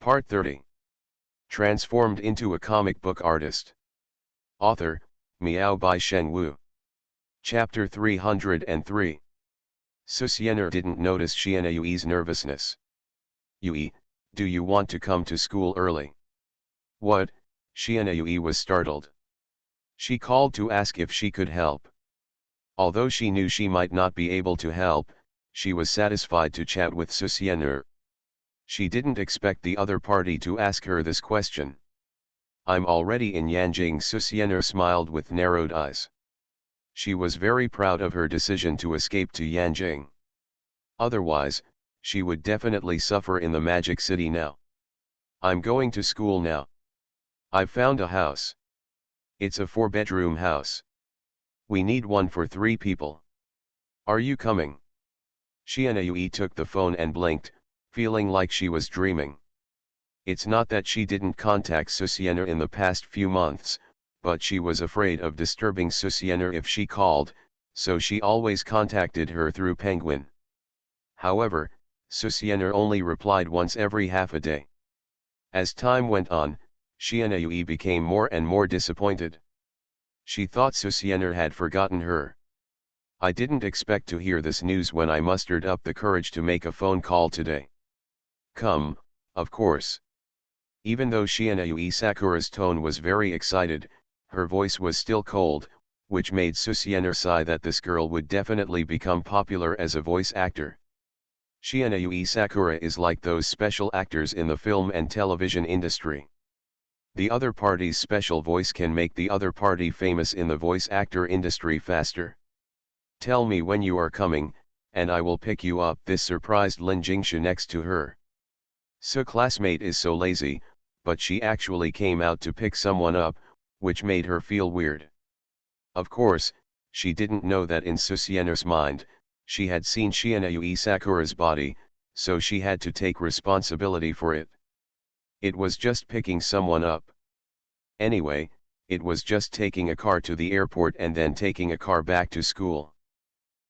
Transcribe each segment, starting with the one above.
Part 30. Transformed into a comic book artist. Author, Miao by Shen Wu. Chapter 303. Susianer didn't notice Xiana Yui's nervousness. Yui, do you want to come to school early? What? Xiana Yui was startled. She called to ask if she could help. Although she knew she might not be able to help, she was satisfied to chat with Susianer. She didn't expect the other party to ask her this question. I'm already in Yanjing. Susianer smiled with narrowed eyes. She was very proud of her decision to escape to Yanjing. Otherwise, she would definitely suffer in the Magic City now. I'm going to school now. I've found a house. It's a 4-bedroom house. We need one for 3 people. Are you coming? Xiana Yui took the phone and blinked, feeling like she was dreaming. It's not that she didn't contact Susianer in the past few months, but she was afraid of disturbing Susianer if she called, so she always contacted her through Penguin. However, Susianer only replied once every half a day. As time went on, Xiana Yui became more and more disappointed. She thought Susianer had forgotten her. I didn't expect to hear this news when I mustered up the courage to make a phone call today. Come, of course. Even though Xiana Yui Sakura's tone was very excited, her voice was still cold, which made Susianer sigh that this girl would definitely become popular as a voice actor. Xiana Yui Sakura is like those special actors in the film and television industry. The other party's special voice can make the other party famous in the voice actor industry faster. Tell me when you are coming, and I will pick you up. This surprised Lin Jingshu next to her. Su classmate is so lazy, but she actually came out to pick someone up, which made her feel weird. Of course, she didn't know that in Susianer's mind, she had seen Xiana Yui Sakura's body, so she had to take responsibility for it. It was just picking someone up. Anyway, it was just taking a car to the airport and then taking a car back to school.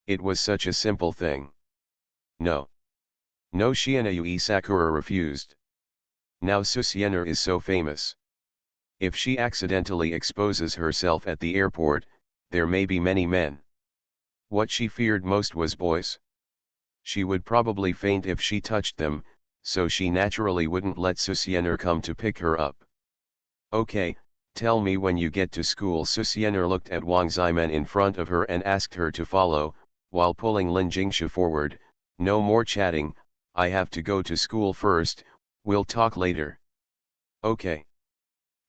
It was such a simple thing. No. No, Xiana Yui Sakura refused. Now Susianer is so famous. If she accidentally exposes herself at the airport, there may be many men. What she feared most was boys. She would probably faint if she touched them, so she naturally wouldn't let Susianer come to pick her up. Okay, tell me when you get to school. Susianer looked at Wang Ziman in front of her and asked her to follow, while pulling Lin Jingshu forward. No more chatting, I have to go to school first, we'll talk later. Okay.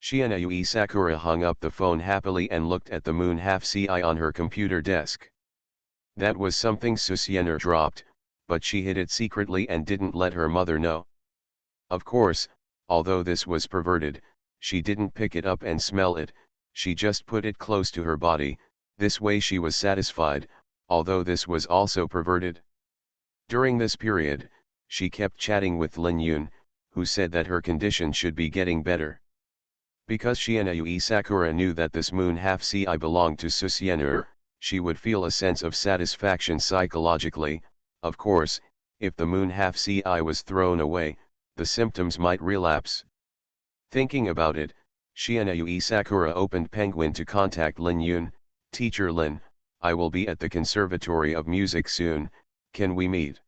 Xiana Yui Sakura hung up the phone happily and looked at the moon half-CI on her computer desk. That was something Susianer dropped, but she hid it secretly and didn't let her mother know. Of course, although this was perverted, she didn't pick it up and smell it, she just put it close to her body. This way she was satisfied, although this was also perverted. During this period, she kept chatting with Lin Yun, who said that her condition should be getting better. Because Xiana Yui Sakura knew that this moon half-CI belonged to Susianer, she would feel a sense of satisfaction psychologically. Of course, if the moon half-CI was thrown away, the symptoms might relapse. Thinking about it, Xiana Yui Sakura opened Penguin to contact Lin Yun. Teacher Lin, I will be at the Conservatory of Music soon, can we meet?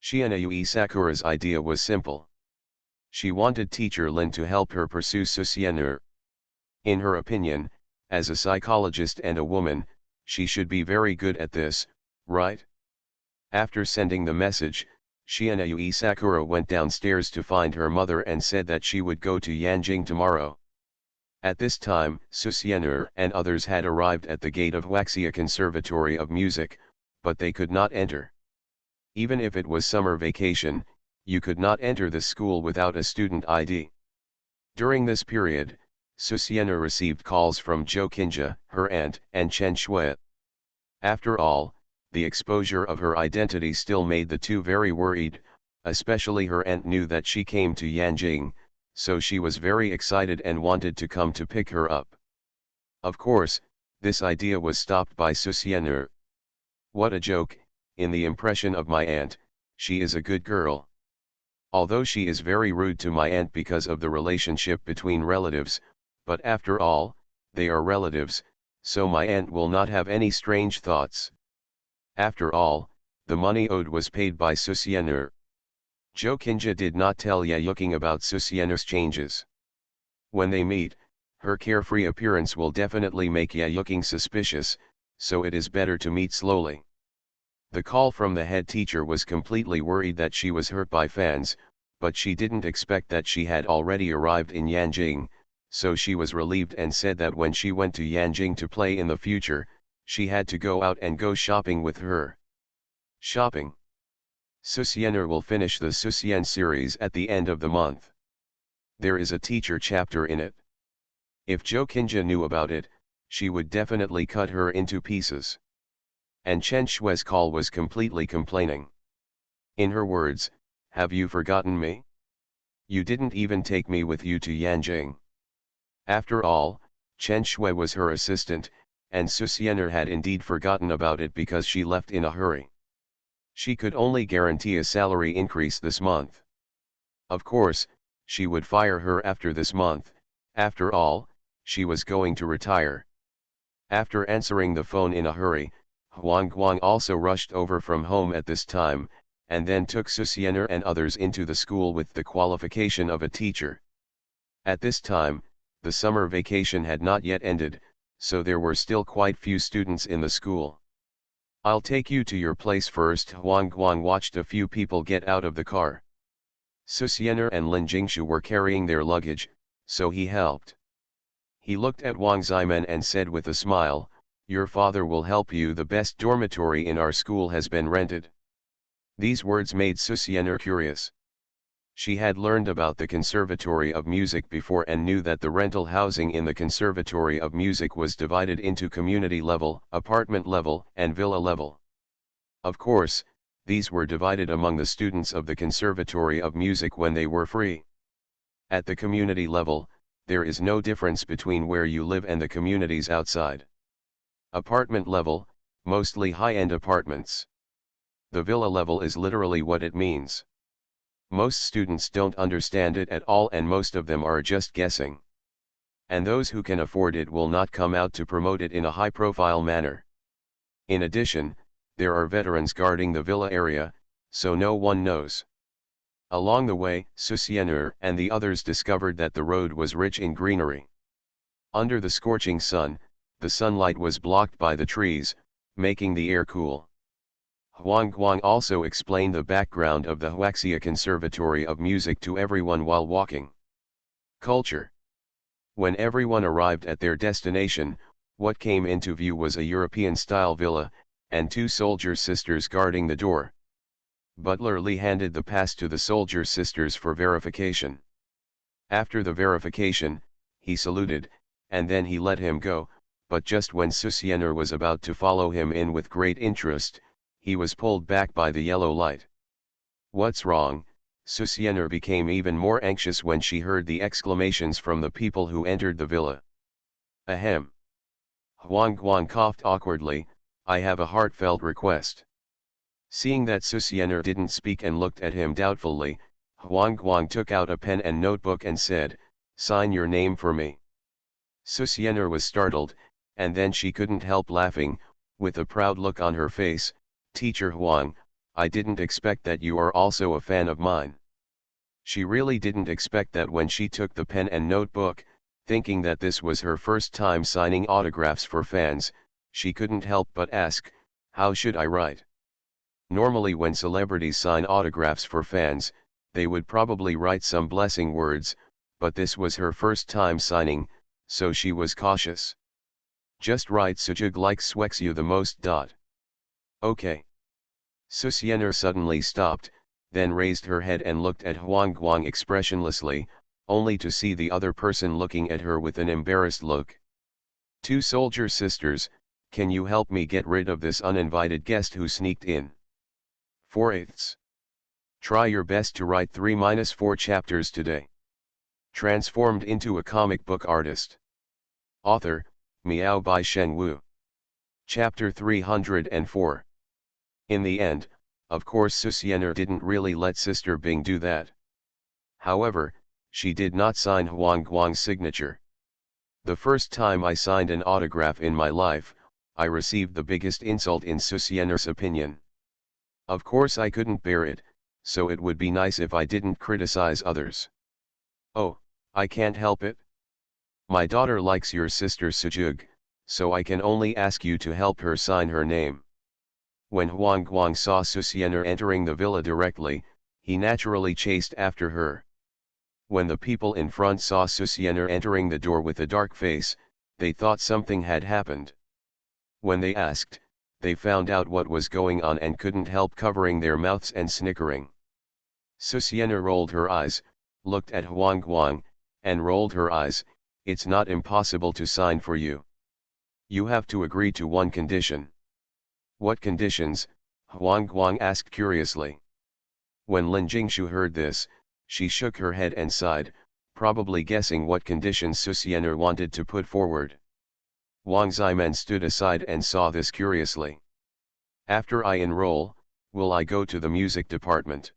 Xiana Yui Sakura's idea was simple. She wanted Teacher Lin to help her pursue Susianer. In her opinion, as a psychologist and a woman, she should be very good at this, right? After sending the message, Xiana Yui Sakura went downstairs to find her mother and said that she would go to Yanjing tomorrow. At this time, Susianer and others had arrived at the gate of Waxia Conservatory of Music, but they could not enter. Even if it was summer vacation, you could not enter the school without a student ID. During this period, Susianer received calls from Zhou Qinjia, her aunt, and Chen Shui. After all, the exposure of her identity still made the two very worried, especially her aunt knew that she came to Yanjing, so she was very excited and wanted to come to pick her up. Of course, this idea was stopped by Susianer. What a joke, in the impression of my aunt, she is a good girl. Although she is very rude to my aunt because of the relationship between relatives, but after all, they are relatives, so my aunt will not have any strange thoughts. After all, the money owed was paid by Susiener. Jo Kinja did not tell Yayuking about Susiener's changes. When they meet, her carefree appearance will definitely make Yayuking suspicious, so it is better to meet slowly. The call from the head teacher was completely worried that she was hurt by fans, but she didn't expect that she had already arrived in Yanjing, so she was relieved and said that when she went to Yanjing to play in the future, she had to go out and go shopping with her. Shopping. Susiener will finish the Susien series at the end of the month. There is a teacher chapter in it. If Jo Kinja knew about it, she would definitely cut her into pieces. And Chen Shui's call was completely complaining. In her words, "Have you forgotten me? You didn't even take me with you to Yanjing." After all, Chen Shui was her assistant, and Susiener had indeed forgotten about it because she left in a hurry. She could only guarantee a salary increase this month. Of course, she would fire her after this month. After all, she was going to retire. After answering the phone in a hurry, Huang Guang also rushed over from home at this time, and then took Susiener and others into the school with the qualification of a teacher. At this time, the summer vacation had not yet ended, so there were still quite few students in the school. "I'll take you to your place first." Huang Guang watched a few people get out of the car. Susiener and Lin Jingshu were carrying their luggage, so he helped. He looked at Wang Zimen and said with a smile, "Your father will help you. The best dormitory in our school has been rented." These words made Susiener curious. She had learned about the Conservatory of Music before and knew that the rental housing in the Conservatory of Music was divided into community level, apartment level, and villa level. Of course, these were divided among the students of the Conservatory of Music when they were free. At the community level, there is no difference between where you live and the communities outside. Apartment level, mostly high-end apartments. The villa level is literally what it means. Most students don't understand it at all and most of them are just guessing. And those who can afford it will not come out to promote it in a high-profile manner. In addition, there are veterans guarding the villa area, so no one knows. Along the way, Susiener and the others discovered that the road was rich in greenery. Under the scorching sun, the sunlight was blocked by the trees, making the air cool. Huang Guang also explained the background of the Huaxia Conservatory of Music to everyone while walking. Culture. When everyone arrived at their destination, what came into view was a European-style villa, and two soldier sisters guarding the door. Butler Li handed the pass to the soldier sisters for verification. After the verification, he saluted, and then he let him go, but just when Susiener was about to follow him in with great interest, he was pulled back by the yellow light. "What's wrong?" Susiener became even more anxious when she heard the exclamations from the people who entered the villa. "Ahem." Huang Guang coughed awkwardly, "I have a heartfelt request." Seeing that Susiener didn't speak and looked at him doubtfully, Huang Guang took out a pen and notebook and said, "Sign your name for me." Susiener was startled, and then she couldn't help laughing, with a proud look on her face. "Teacher Huang, I didn't expect that you are also a fan of mine." She really didn't expect that when she took the pen and notebook, thinking that this was her first time signing autographs for fans, she couldn't help but ask, "How should I write?" Normally when celebrities sign autographs for fans, they would probably write some blessing words, but this was her first time signing, so she was cautious. "Just write Sujug likes Swexu the most. Okay." Susiener suddenly stopped, then raised her head and looked at Huang Guang expressionlessly, only to see the other person looking at her with an embarrassed look. "Two soldier sisters, can you help me get rid of this uninvited guest who sneaked in?" 4/8. Try your best to write 3-4 chapters today. Transformed into a comic book artist. Author, Miao by Shen Wu. Chapter 304. In the end, of course Susiener didn't really let Sister Bing do that. However, she did not sign Huang Guang's signature. The first time I signed an autograph in my life, I received the biggest insult in Susiener's opinion. Of course I couldn't bear it, so it would be nice if I didn't criticize others. Oh, I can't help it. My daughter likes your sister Sujug, so I can only ask you to help her sign her name. When Huang Guang saw Susiener entering the villa directly, he naturally chased after her. When the people in front saw Susiener entering the door with a dark face, they thought something had happened. When they asked, they found out what was going on and couldn't help covering their mouths and snickering. Susiener rolled her eyes, looked at Huang Guang, and rolled her eyes. It's not impossible to sign for you. You have to agree to one condition. What conditions? Huang Guang asked curiously. When Lin Jingshu heard this, she shook her head and sighed, probably guessing what conditions Susiener wanted to put forward. Wang Zimen stood aside and saw this curiously. After I enroll, will I go to the music department?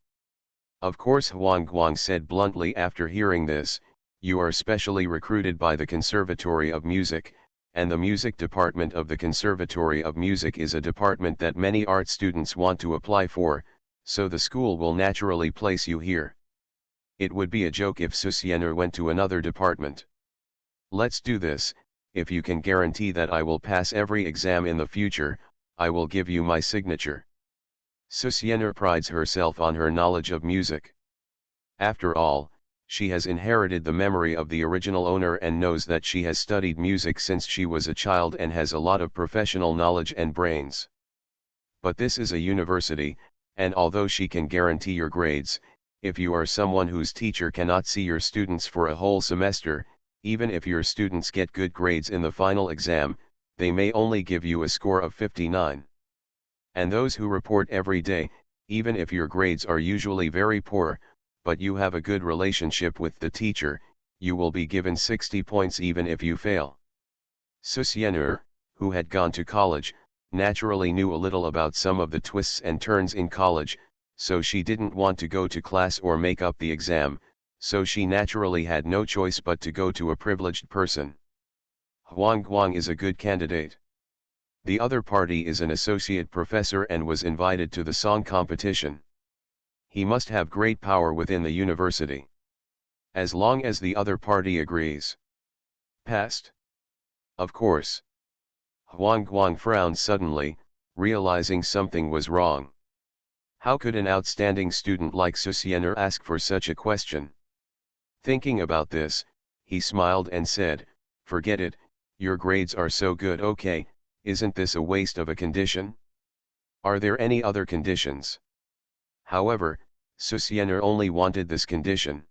Of course, Huang Guang said bluntly after hearing this. You are specially recruited by the Conservatory of Music, and the music department of the Conservatory of Music is a department that many art students want to apply for, so the school will naturally place you here. It would be a joke if Susiener went to another department. Let's do this. If you can guarantee that I will pass every exam in the future, I will give you my signature. Susiener prides herself on her knowledge of music. After all, she has inherited the memory of the original owner and knows that she has studied music since she was a child and has a lot of professional knowledge and brains. But this is a university, and although she can guarantee your grades, if you are someone whose teacher cannot see your students for a whole semester, even if your students get good grades in the final exam, they may only give you a score of 59. And those who report every day, even if your grades are usually very poor, but you have a good relationship with the teacher, you will be given 60 points even if you fail. Susiener, who had gone to college, naturally knew a little about some of the twists and turns in college, so she didn't want to go to class or make up the exam, so she naturally had no choice but to go to a privileged person. Huang Guang is a good candidate. The other party is an associate professor and was invited to the song competition. He must have great power within the university. As long as the other party agrees. Passed? Of course. Huang Guang frowned suddenly, realizing something was wrong. How could an outstanding student like Susiener ask for such a question? Thinking about this, he smiled and said, "Forget it, your grades are so good. Okay, isn't this a waste of a condition? Are there any other conditions?" However, Susiener only wanted this condition.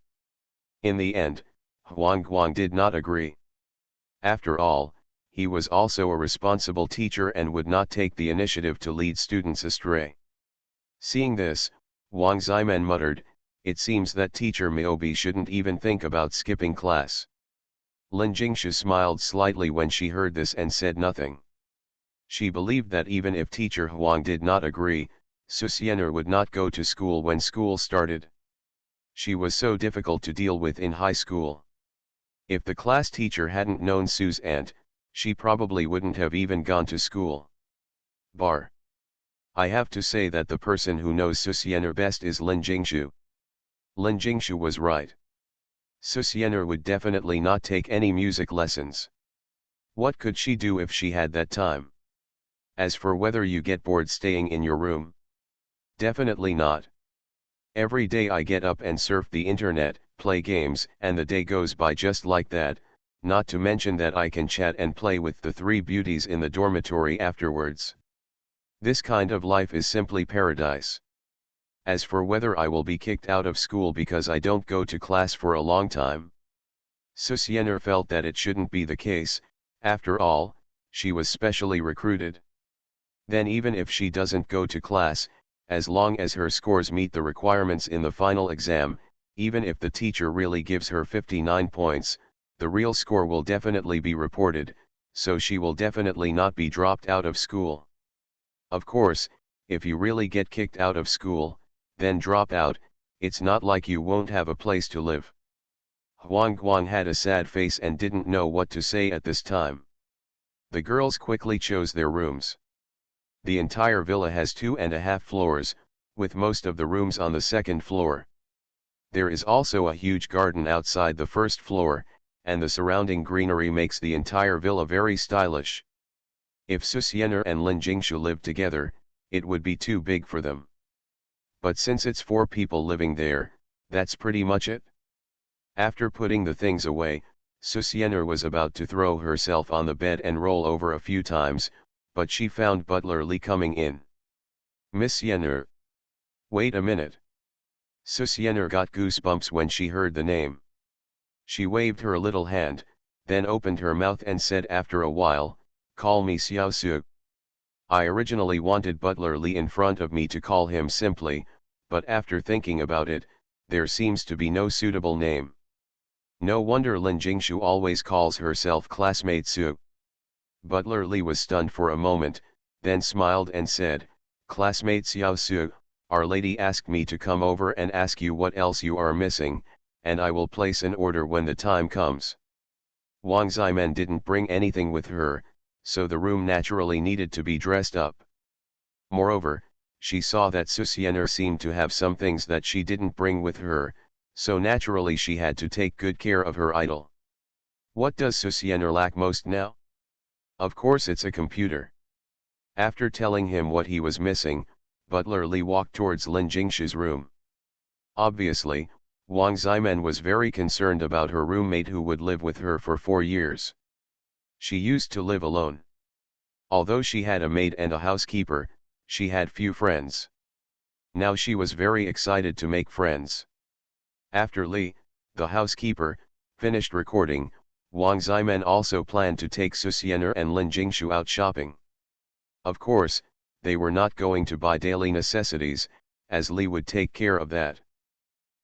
In the end, Huang Guang did not agree. After all, he was also a responsible teacher and would not take the initiative to lead students astray. Seeing this, Wang Zimen muttered, "It seems that teacher Miaobi shouldn't even think about skipping class." Lin Jingshu smiled slightly when she heard this and said nothing. She believed that even if teacher Huang did not agree, Susiener would not go to school when school started. She was so difficult to deal with in high school. If the class teacher hadn't known Sue's aunt, she probably wouldn't have even gone to school. Bar. I have to say that the person who knows Susiener best is Lin Jingshu. Lin Jingshu was right. Susiener would definitely not take any music lessons. What could she do if she had that time? As for whether you get bored staying in your room, definitely not. Every day I get up and surf the internet, play games, and the day goes by just like that, not to mention that I can chat and play with the three beauties in the dormitory afterwards. This kind of life is simply paradise. As for whether I will be kicked out of school because I don't go to class for a long time, Susiener felt that it shouldn't be the case. After all, she was specially recruited. Then even if she doesn't go to class, as long as her scores meet the requirements in the final exam, even if the teacher really gives her 59 points, the real score will definitely be reported, so she will definitely not be dropped out of school. Of course, if you really get kicked out of school, then drop out, it's not like you won't have a place to live. Huang Guang had a sad face and didn't know what to say at this time. The girls quickly chose their rooms. The entire villa has 2.5 floors, with most of the rooms on the second floor. There is also a huge garden outside the first floor, and the surrounding greenery makes the entire villa very stylish. If Susianer and Lin Jingshu lived together, it would be too big for them. But since it's 4 people living there, that's pretty much it. After putting the things away, Susianer was about to throw herself on the bed and roll over a few times, but she found Butler Li coming in. "Miss Yenner." "Wait a minute." Susianer got goosebumps when she heard the name. She waved her little hand, then opened her mouth and said after a while, "Call me Xiao Su." I originally wanted Butler Li in front of me to call him simply, but after thinking about it, there seems to be no suitable name. No wonder Lin Jingshu always calls herself classmate Su. Butler Li was stunned for a moment, then smiled and said, "Classmate Xiao Su, Our Lady asked me to come over and ask you what else you are missing, and I will place an order when the time comes." Wang Ximen didn't bring anything with her, so the room naturally needed to be dressed up. Moreover, she saw that Susianer seemed to have some things that she didn't bring with her, so naturally she had to take good care of her idol. What does Susianer lack most now? Of course it's a computer. After telling him what he was missing, Butler Li walked towards Lin Jingshu's room. Obviously, Wang Ximen was very concerned about her roommate who would live with her for 4 years. She used to live alone. Although she had a maid and a housekeeper, she had few friends. Now she was very excited to make friends. After Li, the housekeeper, finished recording, Wang Ximen also planned to take Susianer and Lin Jingshu out shopping. Of course, they were not going to buy daily necessities, as Li would take care of that.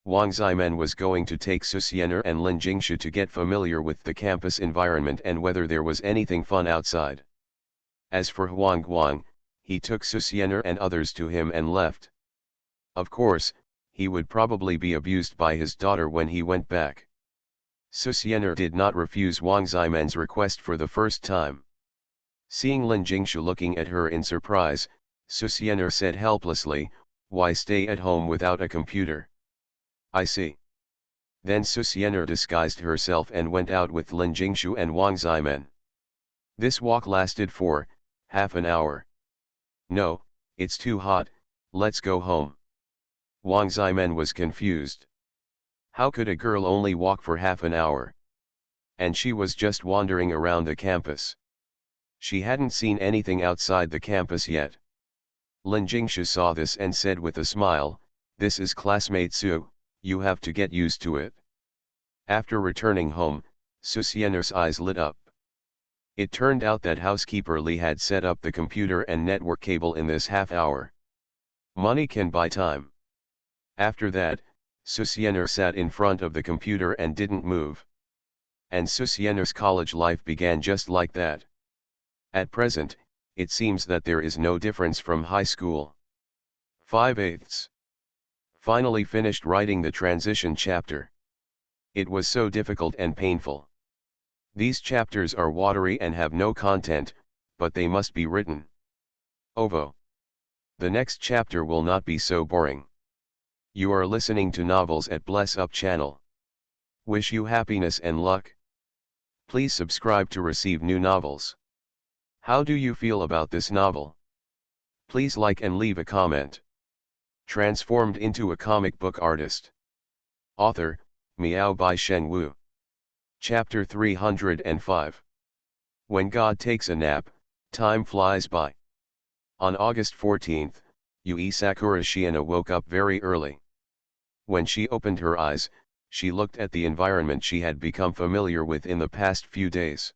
Wang Ximen was going to take Susianer and Lin Jingshu to get familiar with the campus environment and whether there was anything fun outside. As for Huang Guang, he took Susianer and others to him and left. Of course, he would probably be abused by his daughter when he went back. Susianer did not refuse Wang Ximen's request for the first time. Seeing Lin Jingshu looking at her in surprise, Susianer said helplessly, "Why stay at home without a computer?" "I see." Then Susianer disguised herself and went out with Lin Jingshu and Wang Ximen. This walk lasted for half an hour. "No, it's too hot, let's go home." Wang Ximen was confused. How could a girl only walk for half an hour? And she was just wandering around the campus. She hadn't seen anything outside the campus yet. Lin Jingshu saw this and said with a smile, "This is classmate Su, you have to get used to it." After returning home, Susianer's eyes lit up. It turned out that housekeeper Li had set up the computer and network cable in this half hour. Money can buy time. After that, Susianer sat in front of the computer and didn't move. And Susianer's college life began just like that. At present, it seems that there is no difference from high school. 5/8. Finally finished writing the transition chapter. It was so difficult and painful. These chapters are watery and have no content, but they must be written. OVO. The next chapter will not be so boring. You are listening to novels at Bless Up channel. Wish you happiness and luck. Please subscribe to receive new novels. How do you feel about this novel? Please like and leave a comment. Transformed into a comic book artist. Author, Miao Bai Sheng Wu. Chapter 305. When God takes a nap, time flies by. On August 14th, Yui Sakura Shiina woke up very early. When she opened her eyes, she looked at the environment she had become familiar with in the past few days.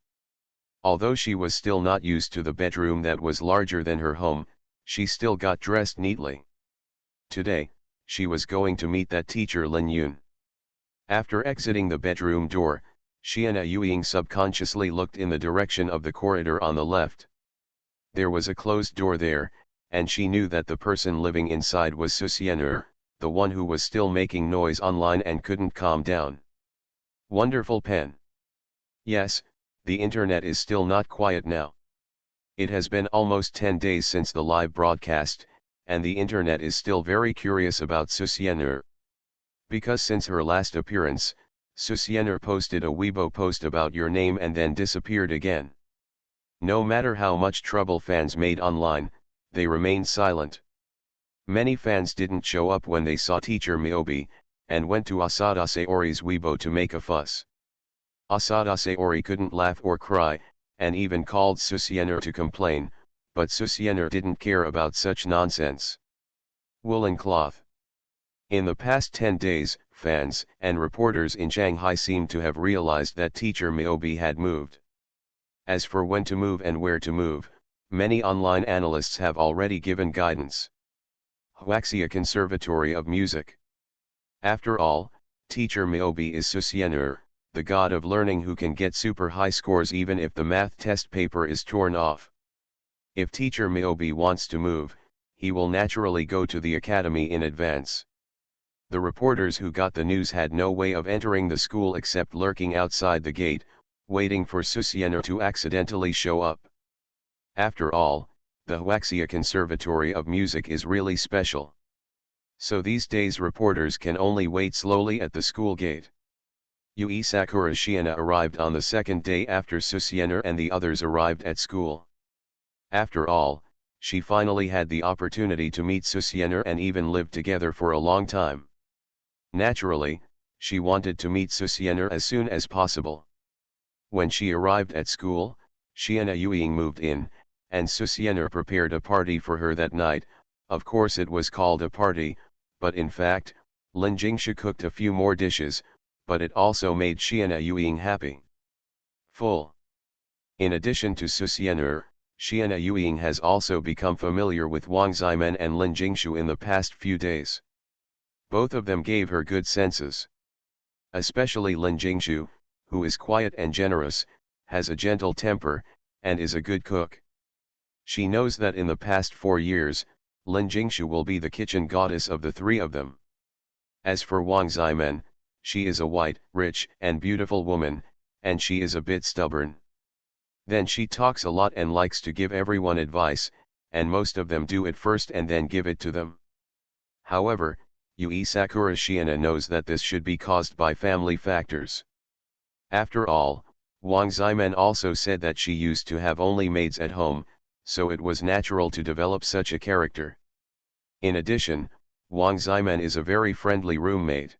Although she was still not used to the bedroom that was larger than her home, she still got dressed neatly. Today, she was going to meet that teacher Lin Yun. After exiting the bedroom door, Shiana Yueying subconsciously looked in the direction of the corridor on the left. There was a closed door there, and she knew that the person living inside was Susianer, the one who was still making noise online and couldn't calm down. Wonderful pen. Yes, the internet is still not quiet now. It has been almost 10 days since the live broadcast, and the internet is still very curious about Susienner. Because since her last appearance, Susienner posted a Weibo post about your name and then disappeared again. No matter how much trouble fans made online, they remained silent. Many fans didn't show up when they saw teacher Miyobi, and went to Asada Sayori's Weibo to make a fuss. Asada Sayori couldn't laugh or cry, and even called Susienner to complain, but Susienner didn't care about such nonsense. Woolen cloth. In the past 10 days, fans and reporters in Shanghai seemed to have realized that teacher Miyobi had moved. As for when to move and where to move, many online analysts have already given guidance. Huaxia Conservatory of Music. After all, teacher Miyobi is Susienner, the god of learning who can get super high scores even if the math test paper is torn off. If teacher Miyobi wants to move, he will naturally go to the academy in advance. The reporters who got the news had no way of entering the school except lurking outside the gate, waiting for Susienner to accidentally show up. After all, the Huaxia Conservatory of Music is really special. So these days reporters can only wait slowly at the school gate. Yui Sakura Shiina arrived on the second day after Susienner and the others arrived at school. After all, she finally had the opportunity to meet Susienner and even live together for a long time. Naturally, she wanted to meet Susienner as soon as possible. When she arrived at school, Shiina Yuiying moved in, and Susienner prepared a party for her that night. Of course it was called a party, but in fact, Lin Jingshu cooked a few more dishes, but it also made Shiina Yuiying happy. Full. In addition to Susienner, Shiina Yuiying has also become familiar with Wang Ximen and Lin Jingshu in the past few days. Both of them gave her good senses. Especially Lin Jingshu, who is quiet and generous, has a gentle temper, and is a good cook. She knows that in the past 4 years, Lin Jingshu will be the kitchen goddess of the three of them. As for Wang Ximen, she is a white, rich, and beautiful woman, and she is a bit stubborn. Then she talks a lot and likes to give everyone advice, and most of them do it first and then give it to them. However, Yui Sakura Shiina knows that this should be caused by family factors. After all, Wang Ximen also said that she used to have only maids at home, so it was natural to develop such a character. In addition, Wang Ximen is a very friendly roommate.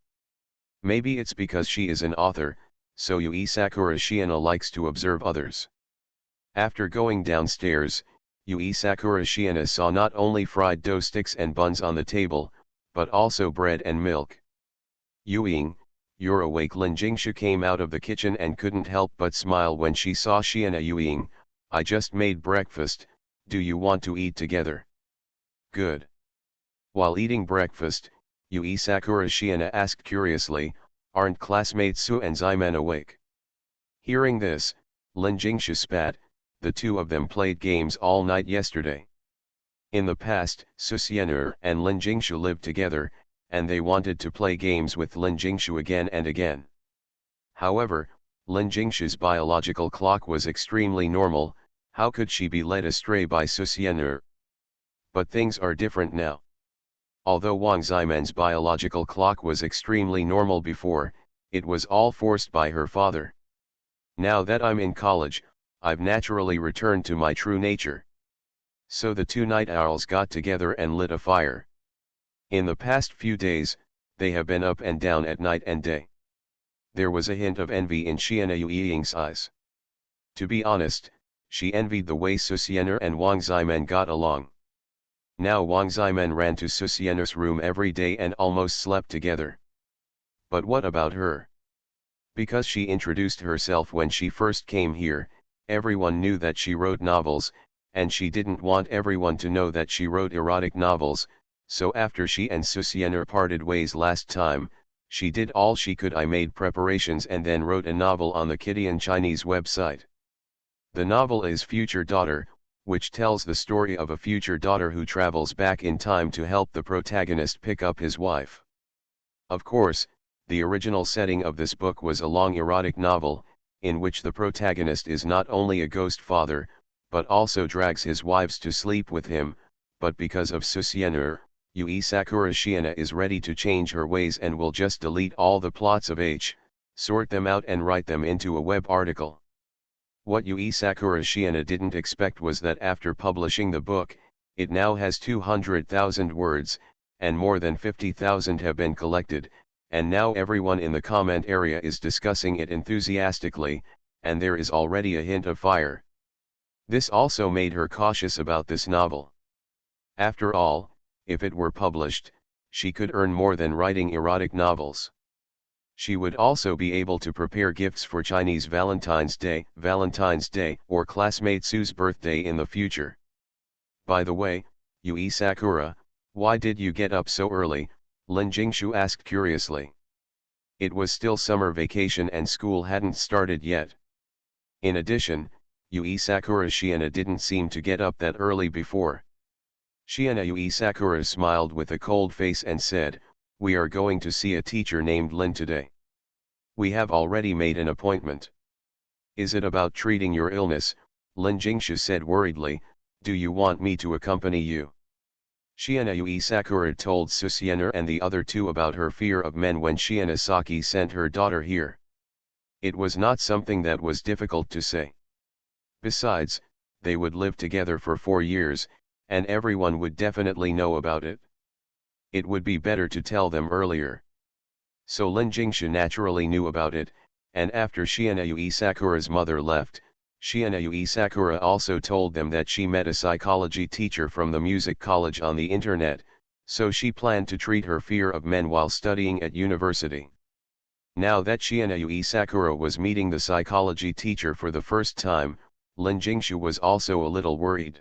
Maybe it's because she is an author, so Yui Sakura Shiina likes to observe others. After going downstairs, Yui Sakura Shiina saw not only fried dough sticks and buns on the table, but also bread and milk. Yuiying, you're awake. Lin Jingshu came out of the kitchen and couldn't help but smile when she saw Shiina Yuiying. I just made breakfast, do you want to eat together? Good. While eating breakfast, Yui Sakura Shiina asked curiously, aren't classmates Su and Ximen awake? Hearing this, Lin Jingshu spat, the two of them played games all night yesterday. In the past, Susienner and Lin Jingshu lived together, and they wanted to play games with Lin Jingshu again and again. However, Lin Jingshu's biological clock was extremely normal. How could she be led astray by Susienner? But things are different now. Although Wang Ximen's biological clock was extremely normal before, it was all forced by her father. Now that I'm in college, I've naturally returned to my true nature. So the two night owls got together and lit a fire. In the past few days, they have been up and down at night and day. There was a hint of envy in Shiina Yuiying's eyes. To be honest, she envied the way Susienner and Wang Ximen got along. Now Wang Ximen ran to Susienner's room every day and almost slept together. But what about her? Because she introduced herself when she first came here, everyone knew that she wrote novels, and she didn't want everyone to know that she wrote erotic novels, so after she and Susienner parted ways last time, she did all she could. I made preparations and then wrote a novel on the Kittian Chinese website. The novel is Future Daughter, which tells the story of a future daughter who travels back in time to help the protagonist pick up his wife. Of course, the original setting of this book was a long erotic novel, in which the protagonist is not only a ghost father, but also drags his wives to sleep with him, but because of Susienur, Yui Sakura Shiina is ready to change her ways and will just delete all the plots of sort them out and write them into a web article. What Yui Sakura Shiina didn't expect was that after publishing the book, it now has 200,000 words, and more than 50,000 have been collected, and now everyone in the comment area is discussing it enthusiastically, and there is already a hint of fire. This also made her cautious about this novel. After all, if it were published, she could earn more than writing erotic novels. She would also be able to prepare gifts for Chinese Valentine's Day, or classmate Sue's birthday in the future. By the way, Yui Sakura, why did you get up so early? Lin Jingshu asked curiously. It was still summer vacation and school hadn't started yet. In addition, Yui Sakura Shiina didn't seem to get up that early before. Shiina Yui Sakura smiled with a cold face and said, "We are going to see a teacher named Lin today. We have already made an appointment." "Is it about treating your illness?" Lin Jingshu said worriedly. "Do you want me to accompany you?" Shiina Yui Sakura told Susienur and the other two about her fear of men when Shiina Saki sent her daughter here. It was not something that was difficult to say. Besides, they would live together for 4 years, and everyone would definitely know about it. It would be better to tell them earlier. So Lin Jingshu naturally knew about it, and after Shiina Yui Sakura's mother left, Shiina Yui Sakura also told them that she met a psychology teacher from the music college on the internet, so she planned to treat her fear of men while studying at university. Now that Shiina Yui Sakura was meeting the psychology teacher for the first time, Lin Jingshu was also a little worried.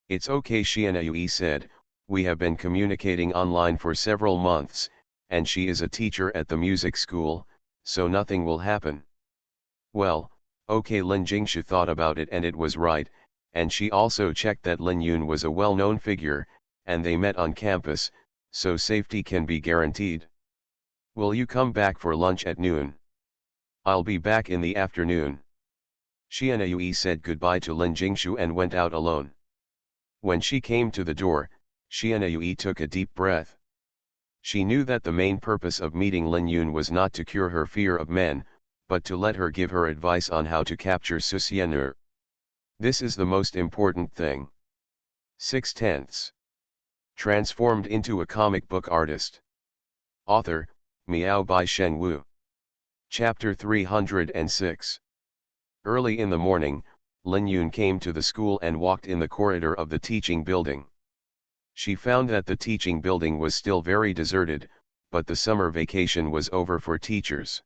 "It's okay," Shiina Yui said, "we have been communicating online for several months, and she is a teacher at the music school, so nothing will happen." Well, okay, Lin Jingshu thought about it and it was right, and she also checked that Lin Yun was a well-known figure, and they met on campus, so safety can be guaranteed. "Will you come back for lunch at noon?" "I'll be back in the afternoon." Shiina Yui said goodbye to Lin Jingshu and went out alone. When she came to the door, Shiina Yui took a deep breath. She knew that the main purpose of meeting Lin Yun was not to cure her fear of men, but to let her give her advice on how to capture Susienur. This is the most important thing. 6/10. Transformed into a comic book artist. Author, Miao by Shen Wu. Chapter 306. Early in the morning, Lin Yun came to the school and walked in the corridor of the teaching building. She found that the teaching building was still very deserted, but the summer vacation was over for teachers.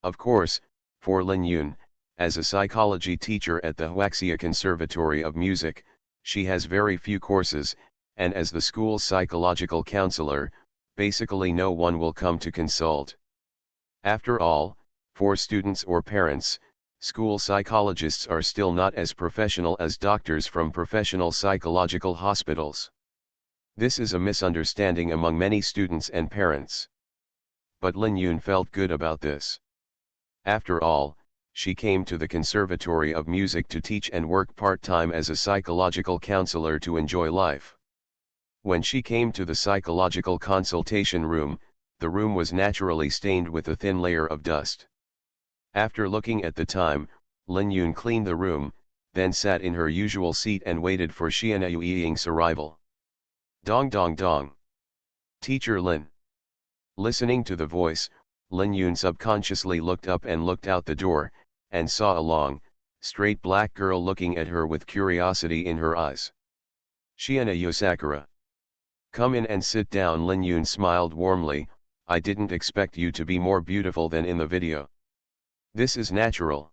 Of course, for Lin Yun, as a psychology teacher at the Huaxia Conservatory of Music, she has very few courses, and as the school's psychological counselor, basically no one will come to consult. After all, for students or parents, school psychologists are still not as professional as doctors from professional psychological hospitals. This is a misunderstanding among many students and parents. But Lin Yun felt good about this. After all, she came to the Conservatory of Music to teach and work part-time as a psychological counselor to enjoy life. When she came to the psychological consultation room, the room was naturally stained with a thin layer of dust. After looking at the time, Lin Yun cleaned the room, then sat in her usual seat and waited for Shiina Yuiying's arrival. Dong dong dong. "Teacher Lin." Listening to the voice, Lin Yun subconsciously looked up and looked out the door, and saw a long, straight black girl looking at her with curiosity in her eyes. "Shiina Yui Sakura. Come in and sit down." Lin Yun smiled warmly. "I didn't expect you to be more beautiful than in the video. This is natural."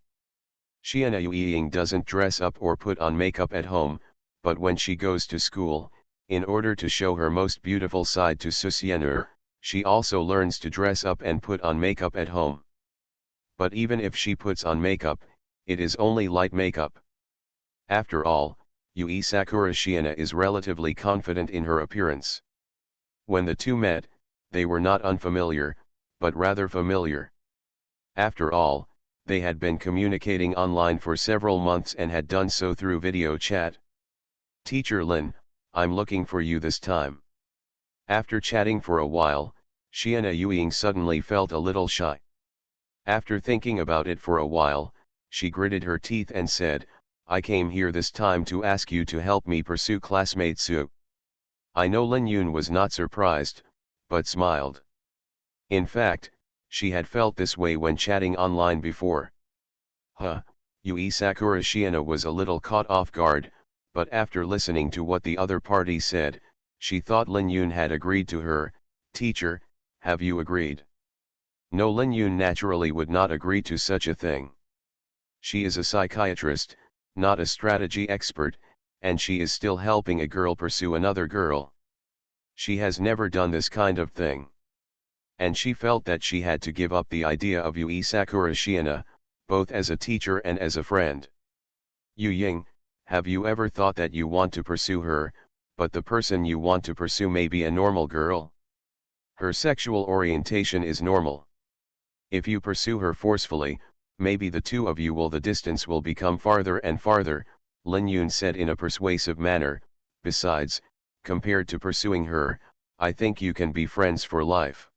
Shiina Yuiying doesn't dress up or put on makeup at home, but when she goes to school, in order to show her most beautiful side to Susienur, she also learns to dress up and put on makeup at home. But even if she puts on makeup, it is only light makeup. After all, Yui Sakura Shiina is relatively confident in her appearance. When the two met, they were not unfamiliar, but rather familiar. After all, they had been communicating online for several months and had done so through video chat. "Teacher Lin, I'm looking for you this time." After chatting for a while, Shiina Yuiying suddenly felt a little shy. After thinking about it for a while, she gritted her teeth and said, "I came here this time to ask you to help me pursue classmate Su." I know Lin Yun was not surprised, but smiled. In fact, she had felt this way when chatting online before. Yui Sakura Shiina was a little caught off guard, but after listening to what the other party said, she thought Lin Yun had agreed to her. "Teacher, have you agreed?" No, Lin Yun naturally would not agree to such a thing. She is a psychiatrist, not a strategy expert, and she is still helping a girl pursue another girl. She has never done this kind of thing. And she felt that she had to give up the idea of Yui Sakura Shiina, both as a teacher and as a friend. "Yu Ying, have you ever thought that you want to pursue her, but the person you want to pursue may be a normal girl? Her sexual orientation is normal. If you pursue her forcefully, maybe the two of you the distance will become farther and farther," Lin Yun said in a persuasive manner. "Besides, compared to pursuing her, I think you can be friends for life."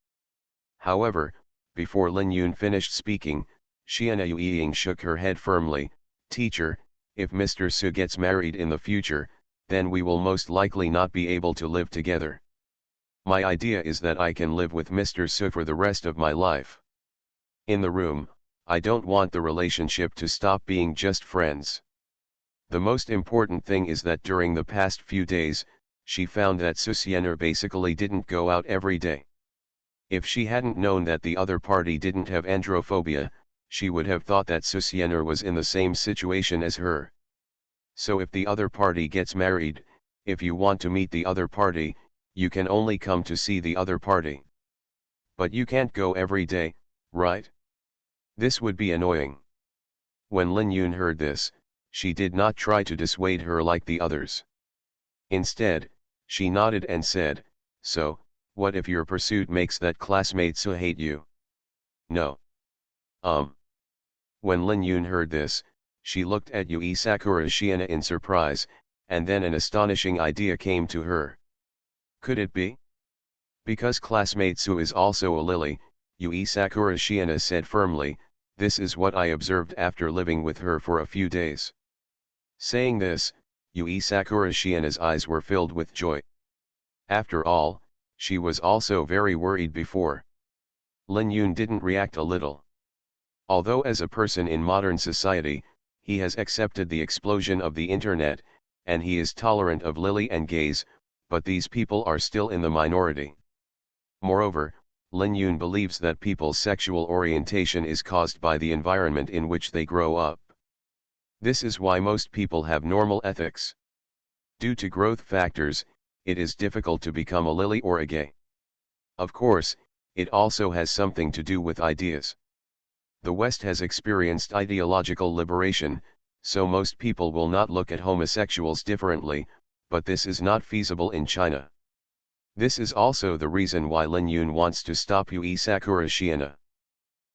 However, before Lin Yun finished speaking, Shiina Yuiying shook her head firmly. "Teacher, if Mr. Su gets married in the future, then we will most likely not be able to live together. My idea is that I can live with Mr. Su for the rest of my life. In the room, I don't want the relationship to stop being just friends." The most important thing is that during the past few days, she found that Susiener basically didn't go out every day. If she hadn't known that the other party didn't have androphobia, she would have thought that Susiener was in the same situation as her. So if the other party gets married, if you want to meet the other party, you can only come to see the other party. But you can't go every day, right? This would be annoying. When Lin Yun heard this, she did not try to dissuade her like the others. Instead, she nodded and said, "So, what if your pursuit makes that classmate Su hate you?" "No." When Lin Yun heard this, she looked at Yui Sakura Shiina in surprise, and then an astonishing idea came to her. Could it be? "Because classmate Su is also a lily," Yui Sakura Shiina said firmly. "This is what I observed after living with her for a few days." Saying this, Yui Sakura Shiina's eyes were filled with joy. After all, she was also very worried before. Lin Yun didn't react a little. Although as a person in modern society, he has accepted the explosion of the internet, and he is tolerant of lily and gays, but these people are still in the minority. Moreover, Lin Yun believes that people's sexual orientation is caused by the environment in which they grow up. This is why most people have normal ethics. Due to growth factors, it is difficult to become a lily or a gay. Of course, it also has something to do with ideas. The West has experienced ideological liberation, so most people will not look at homosexuals differently, but this is not feasible in China. This is also the reason why Lin Yun wants to stop Yui Sakura Shiina.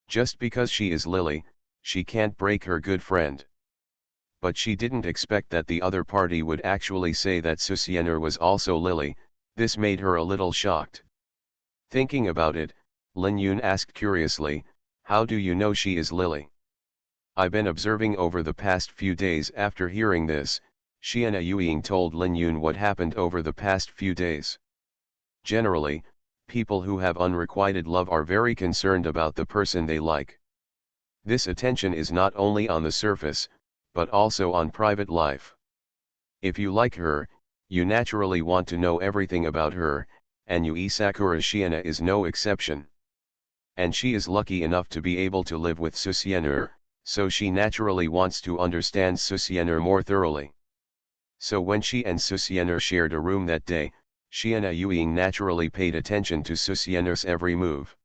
Just because she is Lily, she can't break her good friend. But she didn't expect that the other party would actually say that Susiener was also Lily. This made her a little shocked. Thinking about it, Lin Yun asked curiously, "How do you know she is Lily?" "I've been observing over the past few days." After hearing this, Shiina Yuiying told Lin Yun what happened over the past few days. Generally, people who have unrequited love are very concerned about the person they like. This attention is not only on the surface, but also on private life. If you like her, you naturally want to know everything about her, and Yui Sakura Shiina is no exception. And she is lucky enough to be able to live with Susiener, so she naturally wants to understand Susiener more thoroughly. So when she and Susiener shared a room that day, Shiina Yuiying naturally paid attention to Susiener's every move.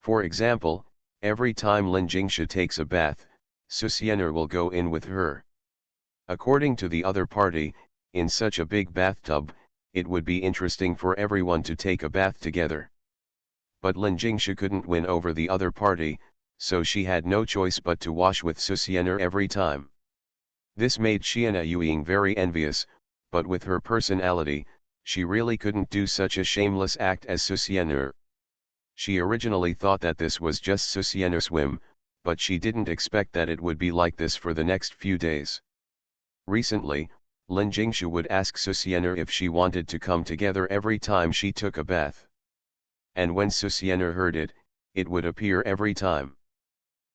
For example, every time Lin Jingsha takes a bath, Susiener will go in with her. According to the other party, in such a big bathtub, it would be interesting for everyone to take a bath together. But Lin Jingshu couldn't win over the other party, so she had no choice but to wash with Susiener every time. This made Xiana Yuing very envious, but with her personality, she really couldn't do such a shameless act as Susiener. She originally thought that this was just Susiener's whim, but she didn't expect that it would be like this for the next few days. Recently, Lin Jingshu would ask Susiener if she wanted to come together every time she took a bath. And when Susiener heard it, it would appear every time.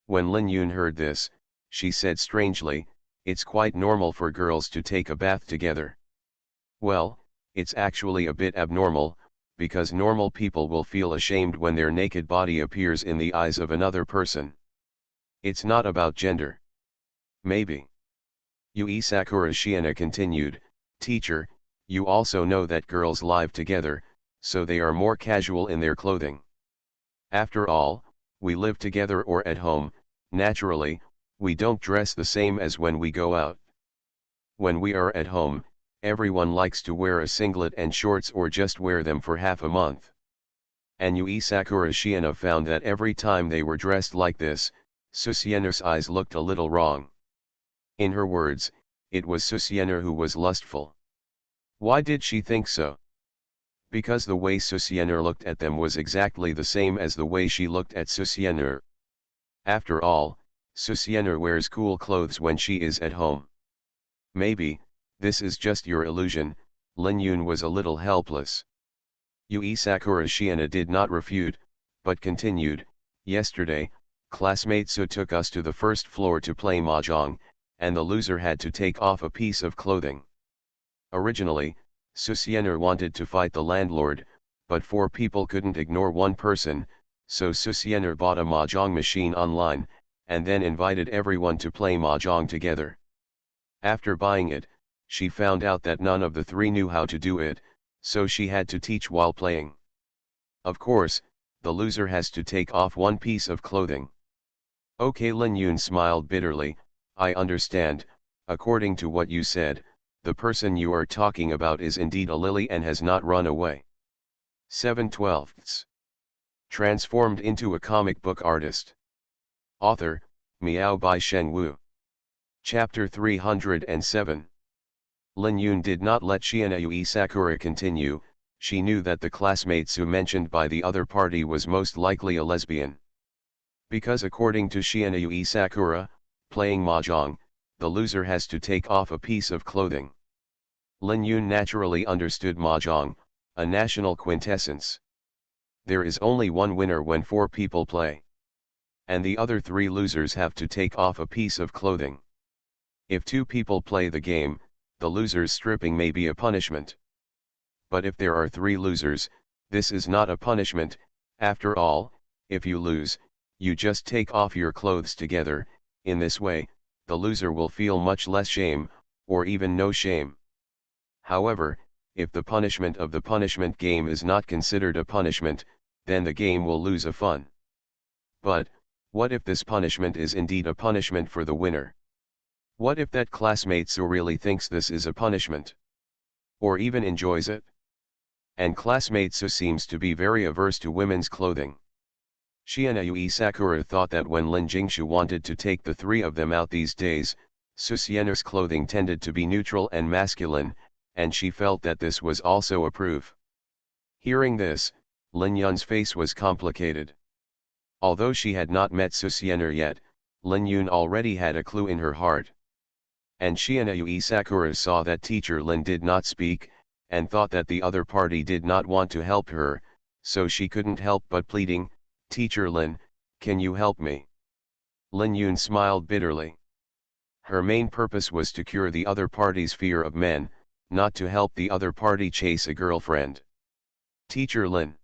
When Lin Yun heard this, she said strangely, "It's quite normal for girls to take a bath together." Well, it's actually a bit abnormal, because normal people will feel ashamed when their naked body appears in the eyes of another person. It's not about gender. Maybe. Yui Sakura Shiana continued, "Teacher, you also know that girls live together, so they are more casual in their clothing. After all, we live together or at home, naturally, we don't dress the same as when we go out. When we are at home, everyone likes to wear a singlet and shorts or just wear them for half a month." And Yui Sakura Shiana found that every time they were dressed like this, Susiener's eyes looked a little wrong. In her words, it was Susiener who was lustful. Why did she think so? Because the way Susiener looked at them was exactly the same as the way she looked at Susiener. After all, Susiener wears cool clothes when she is at home. Maybe, this is just your illusion. Lin Yun was a little helpless. Yui Sakura Shiana did not refute, but continued, "Yesterday, classmate Su took us to the first floor to play mahjong, and the loser had to take off a piece of clothing. Originally, Susiener wanted to fight the landlord, but 4 people couldn't ignore one person, so Susiener bought a mahjong machine online, and then invited everyone to play mahjong together. After buying it, she found out that none of the 3 knew how to do it, so she had to teach while playing. Of course, the loser has to take off one piece of clothing." Okay, Lin Yun smiled bitterly, "I understand. According to what you said, the person you are talking about is indeed a lily and has not run away." 7/12. Transformed into a comic book artist. Author, Miao by Shen Wu. Chapter 307. Lin Yun did not let Shiana Yui Sakura continue. She knew that the classmate Su mentioned by the other party was most likely a lesbian. Because according to Shiana Yui Sakura, playing mahjong, the loser has to take off a piece of clothing. Lin Yun naturally understood mahjong, a national quintessence. There is only one winner when 4 people play. And the other 3 losers have to take off a piece of clothing. If 2 people play the game, the loser's stripping may be a punishment. But if there are 3 losers, this is not a punishment. After all, if you lose, you just take off your clothes together. In this way, the loser will feel much less shame, or even no shame. However, if the punishment of the punishment game is not considered a punishment, then the game will lose a fun. But, what if this punishment is indeed a punishment for the winner? What if that classmate Su really thinks this is a punishment? Or even enjoys it? And classmate Su seems to be very averse to women's clothing. Shiana Yui Sakura thought that when Lin Jingshu wanted to take the 3 of them out these days, Susiener's clothing tended to be neutral and masculine, and she felt that this was also a proof. Hearing this, Lin Yun's face was complicated. Although she had not met Susiener yet, Lin Yun already had a clue in her heart. And Shiana Yui Sakura saw that teacher Lin did not speak, and thought that the other party did not want to help her, so she couldn't help but pleading, "Teacher Lin, can you help me?" Lin Yun smiled bitterly. Her main purpose was to cure the other party's fear of men, not to help the other party chase a girlfriend. "Teacher Lin,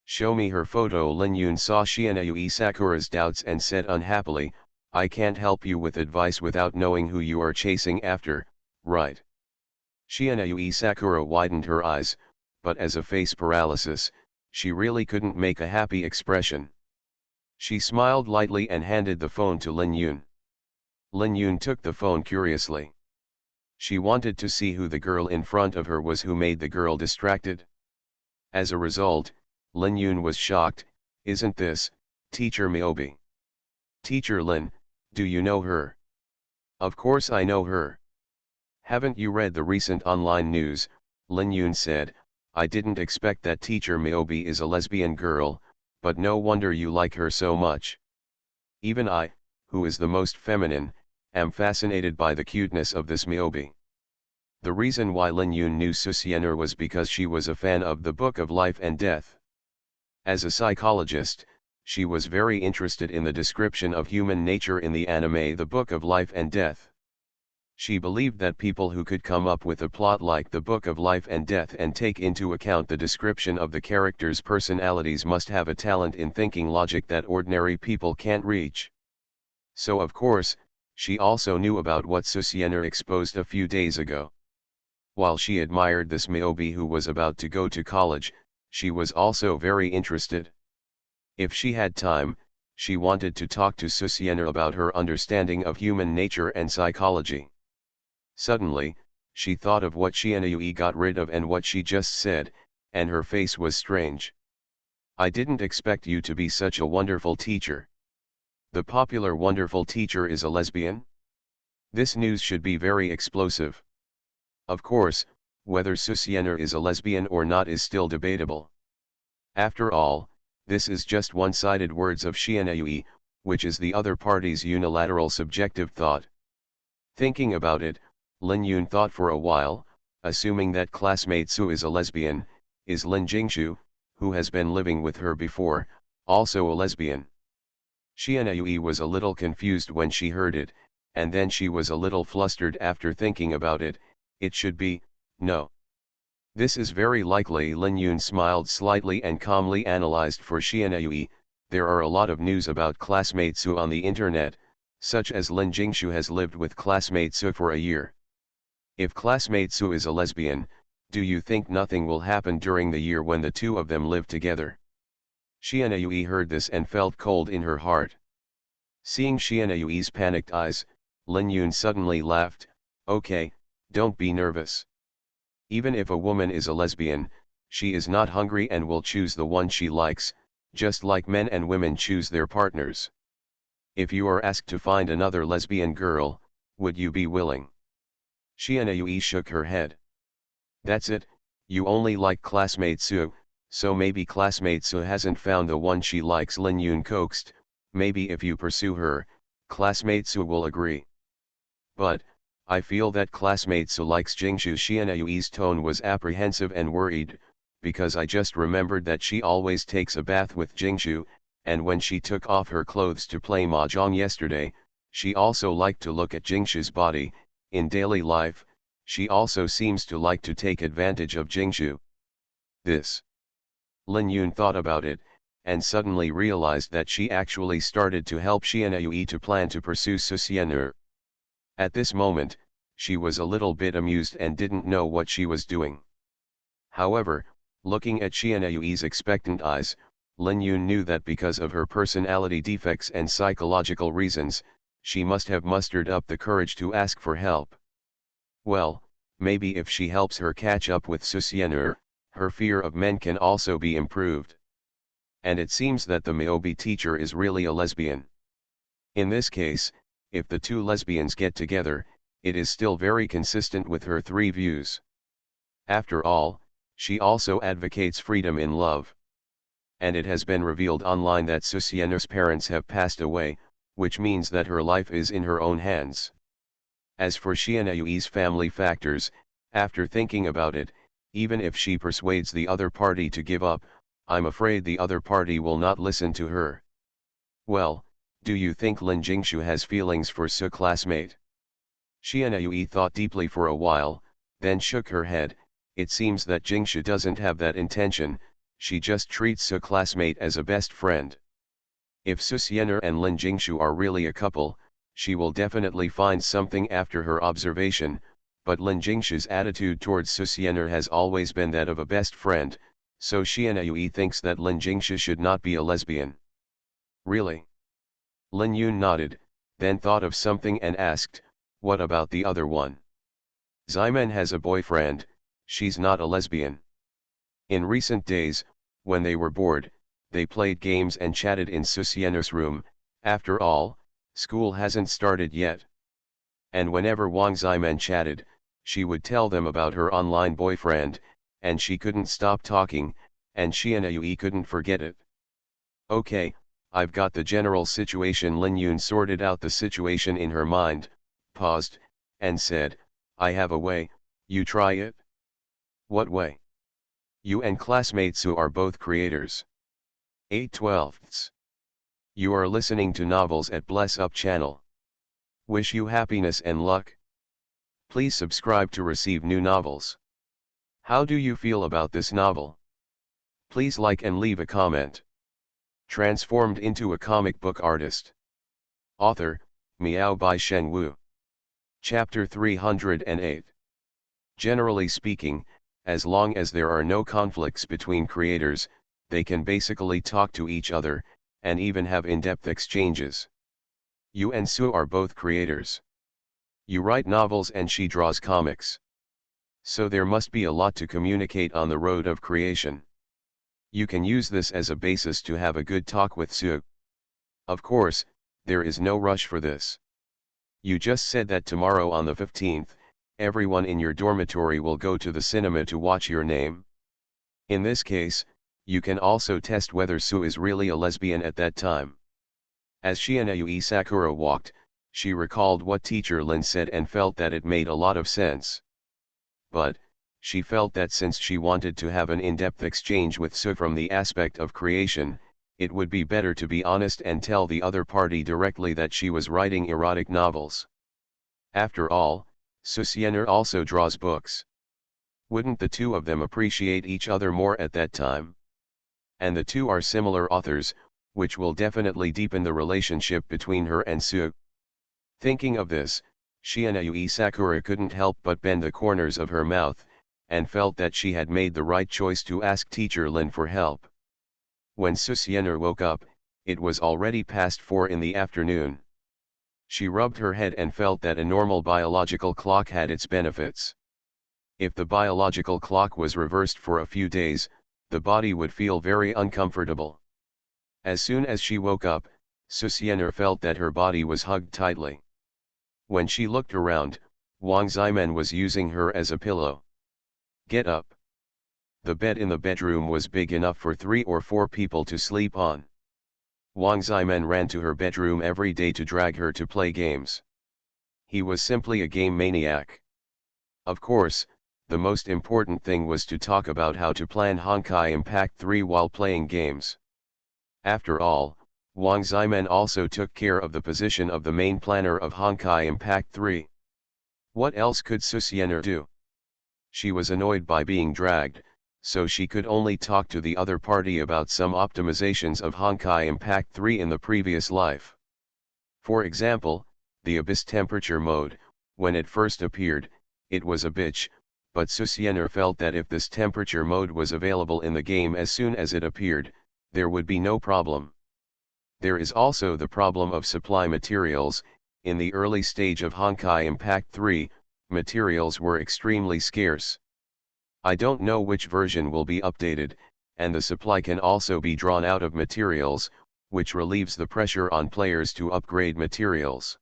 show me her photo." Lin Yun saw Shiana Yui Sakura's doubts and said unhappily, "I can't help you with advice without knowing who you are chasing after, right?" Shiana Yui Sakura widened her eyes, but as a face paralysis, she really couldn't make a happy expression. She smiled lightly and handed the phone to Lin Yun. Lin Yun took the phone curiously. She wanted to see who the girl in front of her was who made the girl distracted. As a result, Lin Yun was shocked. Isn't this, Teacher Miyobi? Teacher Lin, do you know her? Of course I know her. Haven't you read the recent online news? Lin Yun said, I didn't expect that Teacher Miyobi is a lesbian girl, but no wonder you like her so much. Even I, who is the most feminine, am fascinated by the cuteness of this Miyobi. The reason why Lin Yun knew Susienner was because she was a fan of the Book of Life and Death. As a psychologist, she was very interested in the description of human nature in the anime The Book of Life and Death. She believed that people who could come up with a plot like The Book of Life and Death and take into account the description of the characters' personalities must have a talent in thinking logic that ordinary people can't reach. So of course, she also knew about what Susienner exposed a few days ago. While she admired this Miyobi who was about to go to college, she was also very interested. If she had time, she wanted to talk to Susienner about her understanding of human nature and psychology. Suddenly, she thought of what Shianui got rid of and what she just said, and her face was strange. I didn't expect you to be such a wonderful teacher. The popular wonderful teacher is a lesbian? This news should be very explosive. Of course, whether Susienner is a lesbian or not is still debatable. After all, this is just one-sided words of Shianui, which is the other party's unilateral subjective thought. Thinking about it, Lin Yun thought for a while, assuming that classmate Su is a lesbian, is Lin Jingshu, who has been living with her before, also a lesbian? Shianui was a little confused when she heard it, and then she was a little flustered after thinking about it. It should be, no. This is very likely. Lin Yun smiled slightly and calmly analyzed for Shianui. There are a lot of news about classmate Su on the internet, such as Lin Jingshu has lived with classmate Su for a year. If classmate Su is a lesbian, do you think nothing will happen during the year when the two of them live together? Shianui heard this and felt cold in her heart. Seeing Shianui's panicked eyes, Lin Yun suddenly laughed. Okay, don't be nervous. Even if a woman is a lesbian, she is not hungry and will choose the one she likes, just like men and women choose their partners. If you are asked to find another lesbian girl, would you be willing? Shianui shook her head. That's it, you only like classmate Su, so maybe classmate Su hasn't found the one she likes. Lin Yun coaxed, maybe if you pursue her, classmate Su will agree. But, I feel that classmate Su likes Jingshu. Shianui's tone was apprehensive and worried, because I just remembered that she always takes a bath with Jingshu, and when she took off her clothes to play mahjong yesterday, she also liked to look at Jingshu's body. In daily life, she also seems to like to take advantage of Jingshu. This. Lin Yun thought about it, and suddenly realized that she actually started to help Shianui to plan to pursue Susienner. At this moment, she was a little bit amused and didn't know what she was doing. However, looking at Shianui's expectant eyes, Lin Yun knew that because of her personality defects and psychological reasons, she must have mustered up the courage to ask for help. Well, maybe if she helps her catch up with Susienner, her fear of men can also be improved. And it seems that the Miyobi teacher is really a lesbian. In this case, if the two lesbians get together, it is still very consistent with her three views. After all, she also advocates freedom in love. And it has been revealed online that Susienner's parents have passed away, which means that her life is in her own hands. As for Shianui's family factors, after thinking about it, even if she persuades the other party to give up, I'm afraid the other party will not listen to her. Well, do you think Lin Jingshu has feelings for Su classmate? Shianui thought deeply for a while, then shook her head. It seems that Jingshu doesn't have that intention, she just treats Su classmate as a best friend. If Susienner and Lin Jingshu are really a couple, she will definitely find something after her observation, but Lin Jingshu's attitude towards Susienner has always been that of a best friend, so Shianui thinks that Lin Jingshu should not be a lesbian. Really? Lin Yun nodded, then thought of something and asked, what about the other one? Ximen has a boyfriend, she's not a lesbian. In recent days, when they were bored, they played games and chatted in Susiener's room. After all, school hasn't started yet. And whenever Wang Ximen chatted, she would tell them about her online boyfriend, and she couldn't stop talking, and Xianyue couldn't forget it. Okay, I've got the general situation. Lin Yun sorted out the situation in her mind, paused, and said, I have a way, you try it? What way? You and classmates who are both creators. 8/12. You are listening to Novels at Bless Up channel. Wish you happiness and luck. Please subscribe to receive new novels. How do you feel about this novel? Please like and leave a comment. Transformed into a comic book artist. Author, Miao by Shen Wu. Chapter 308. Generally speaking, as long as there are no conflicts between creators, they can basically talk to each other, and even have in-depth exchanges. You and Su are both creators. You write novels and she draws comics. So there must be a lot to communicate on the road of creation. You can use this as a basis to have a good talk with Su. Of course, there is no rush for this. You just said that tomorrow on the 15th, everyone in your dormitory will go to the cinema to watch Your Name. In this case, you can also test whether Su is really a lesbian at that time. As Xianyue Sakura walked, she recalled what teacher Lin said and felt that it made a lot of sense. But, she felt that since she wanted to have an in-depth exchange with Su from the aspect of creation, it would be better to be honest and tell the other party directly that she was writing erotic novels. After all, Susiener also draws books. Wouldn't the two of them appreciate each other more at that time? And the two are similar authors, which will definitely deepen the relationship between her and Su. Thinking of this, Xianyue Sakura couldn't help but bend the corners of her mouth, and felt that she had made the right choice to ask teacher Lin for help. When Susiener woke up, it was already past 4 in the afternoon. She rubbed her head and felt that a normal biological clock had its benefits. If the biological clock was reversed for a few days, the body would feel very uncomfortable. As soon as she woke up, Susiener felt that her body was hugged tightly. When she looked around, Wang Ximen was using her as a pillow. Get up. The bed in the bedroom was big enough for 3 or 4 people to sleep on. Wang Ximen ran to her bedroom every day to drag her to play games. He was simply a game maniac. Of course, the most important thing was to talk about how to plan Honkai Impact 3 while playing games. After all, Wang Ximen also took care of the position of the main planner of Honkai Impact 3. What else could Susiener do? She was annoyed by being dragged, so she could only talk to the other party about some optimizations of Honkai Impact 3 in the previous life. For example, the Abyss temperature mode, when it first appeared, it was a bitch, but Susiener felt that if this temperature mode was available in the game as soon as it appeared, there would be no problem. There is also the problem of supply materials. In the early stage of Honkai Impact 3, materials were extremely scarce. I don't know which version will be updated, and the supply can also be drawn out of materials, which relieves the pressure on players to upgrade materials.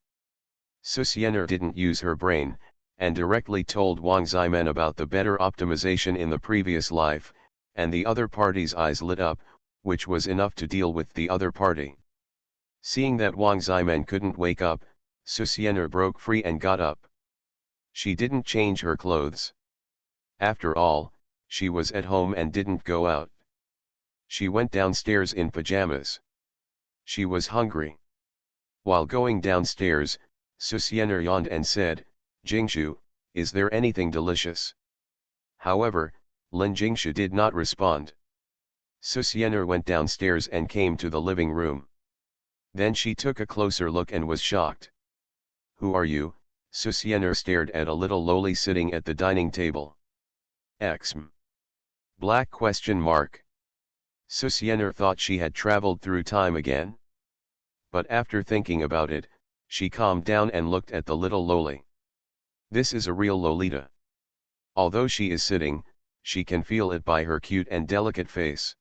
Susiener didn't use her brain, and directly told Wang Ximen about the better optimization in the previous life, and the other party's eyes lit up, which was enough to deal with the other party. Seeing that Wang Ximen couldn't wake up, Susiener broke free and got up. She didn't change her clothes. After all, she was at home and didn't go out. She went downstairs in pajamas. She was hungry. While going downstairs, Susiener yawned and said, "Jingshu, is there anything delicious?" However, Lin Jingshu did not respond. Susiener went downstairs and came to the living room. Then she took a closer look and was shocked. "Who are you?" Susiener stared at a little loli sitting at the dining table. Black question mark. Susiener thought she had traveled through time again. But after thinking about it, she calmed down and looked at the little loli. This is a real Lolita. Although she is sitting, she can feel it by her cute and delicate face.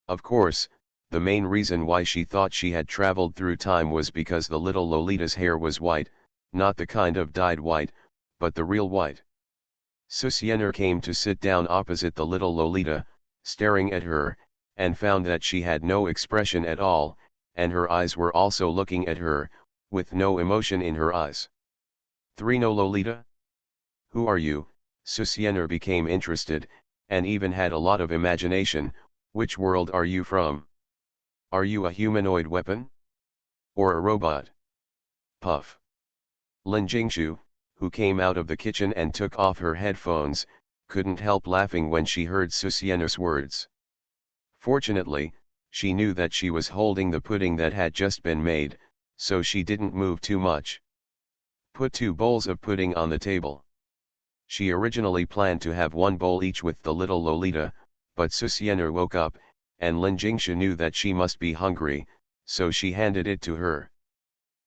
Of course, the main reason why she thought she had traveled through time was because the little Lolita's hair was white, not the kind of dyed white, but the real white. Susiener came to sit down opposite the little Lolita, staring at her, and found that she had no expression at all, and her eyes were also looking at her, with no emotion in her eyes. "No Lolita? Who are you?" Susiener became interested, and even had a lot of imagination. "Which world are you from? Are you a humanoid weapon? Or a robot?" Puff. Lin Jingshu, who came out of the kitchen and took off her headphones, couldn't help laughing when she heard Susiener's words. Fortunately, she knew that she was holding the pudding that had just been made, so she didn't move too much. "Put 2 bowls of pudding on the table." She originally planned to have 1 bowl each with the little Lolita, but Susiener woke up, and Lin Jingshu knew that she must be hungry, so she handed it to her.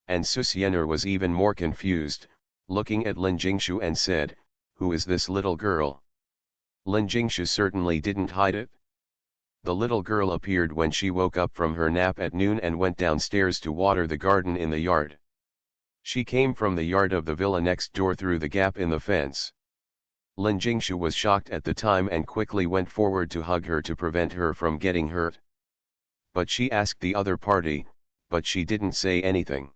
And Susiener was even more confused, looking at Lin Jingshu and said, "Who is this little girl?" Lin Jingshu certainly didn't hide it. The little girl appeared when she woke up from her nap at noon and went downstairs to water the garden in the yard. She came from the yard of the villa next door through the gap in the fence. Lin Jingshu was shocked at the time and quickly went forward to hug her to prevent her from getting hurt. But she asked the other party, but she didn't say anything.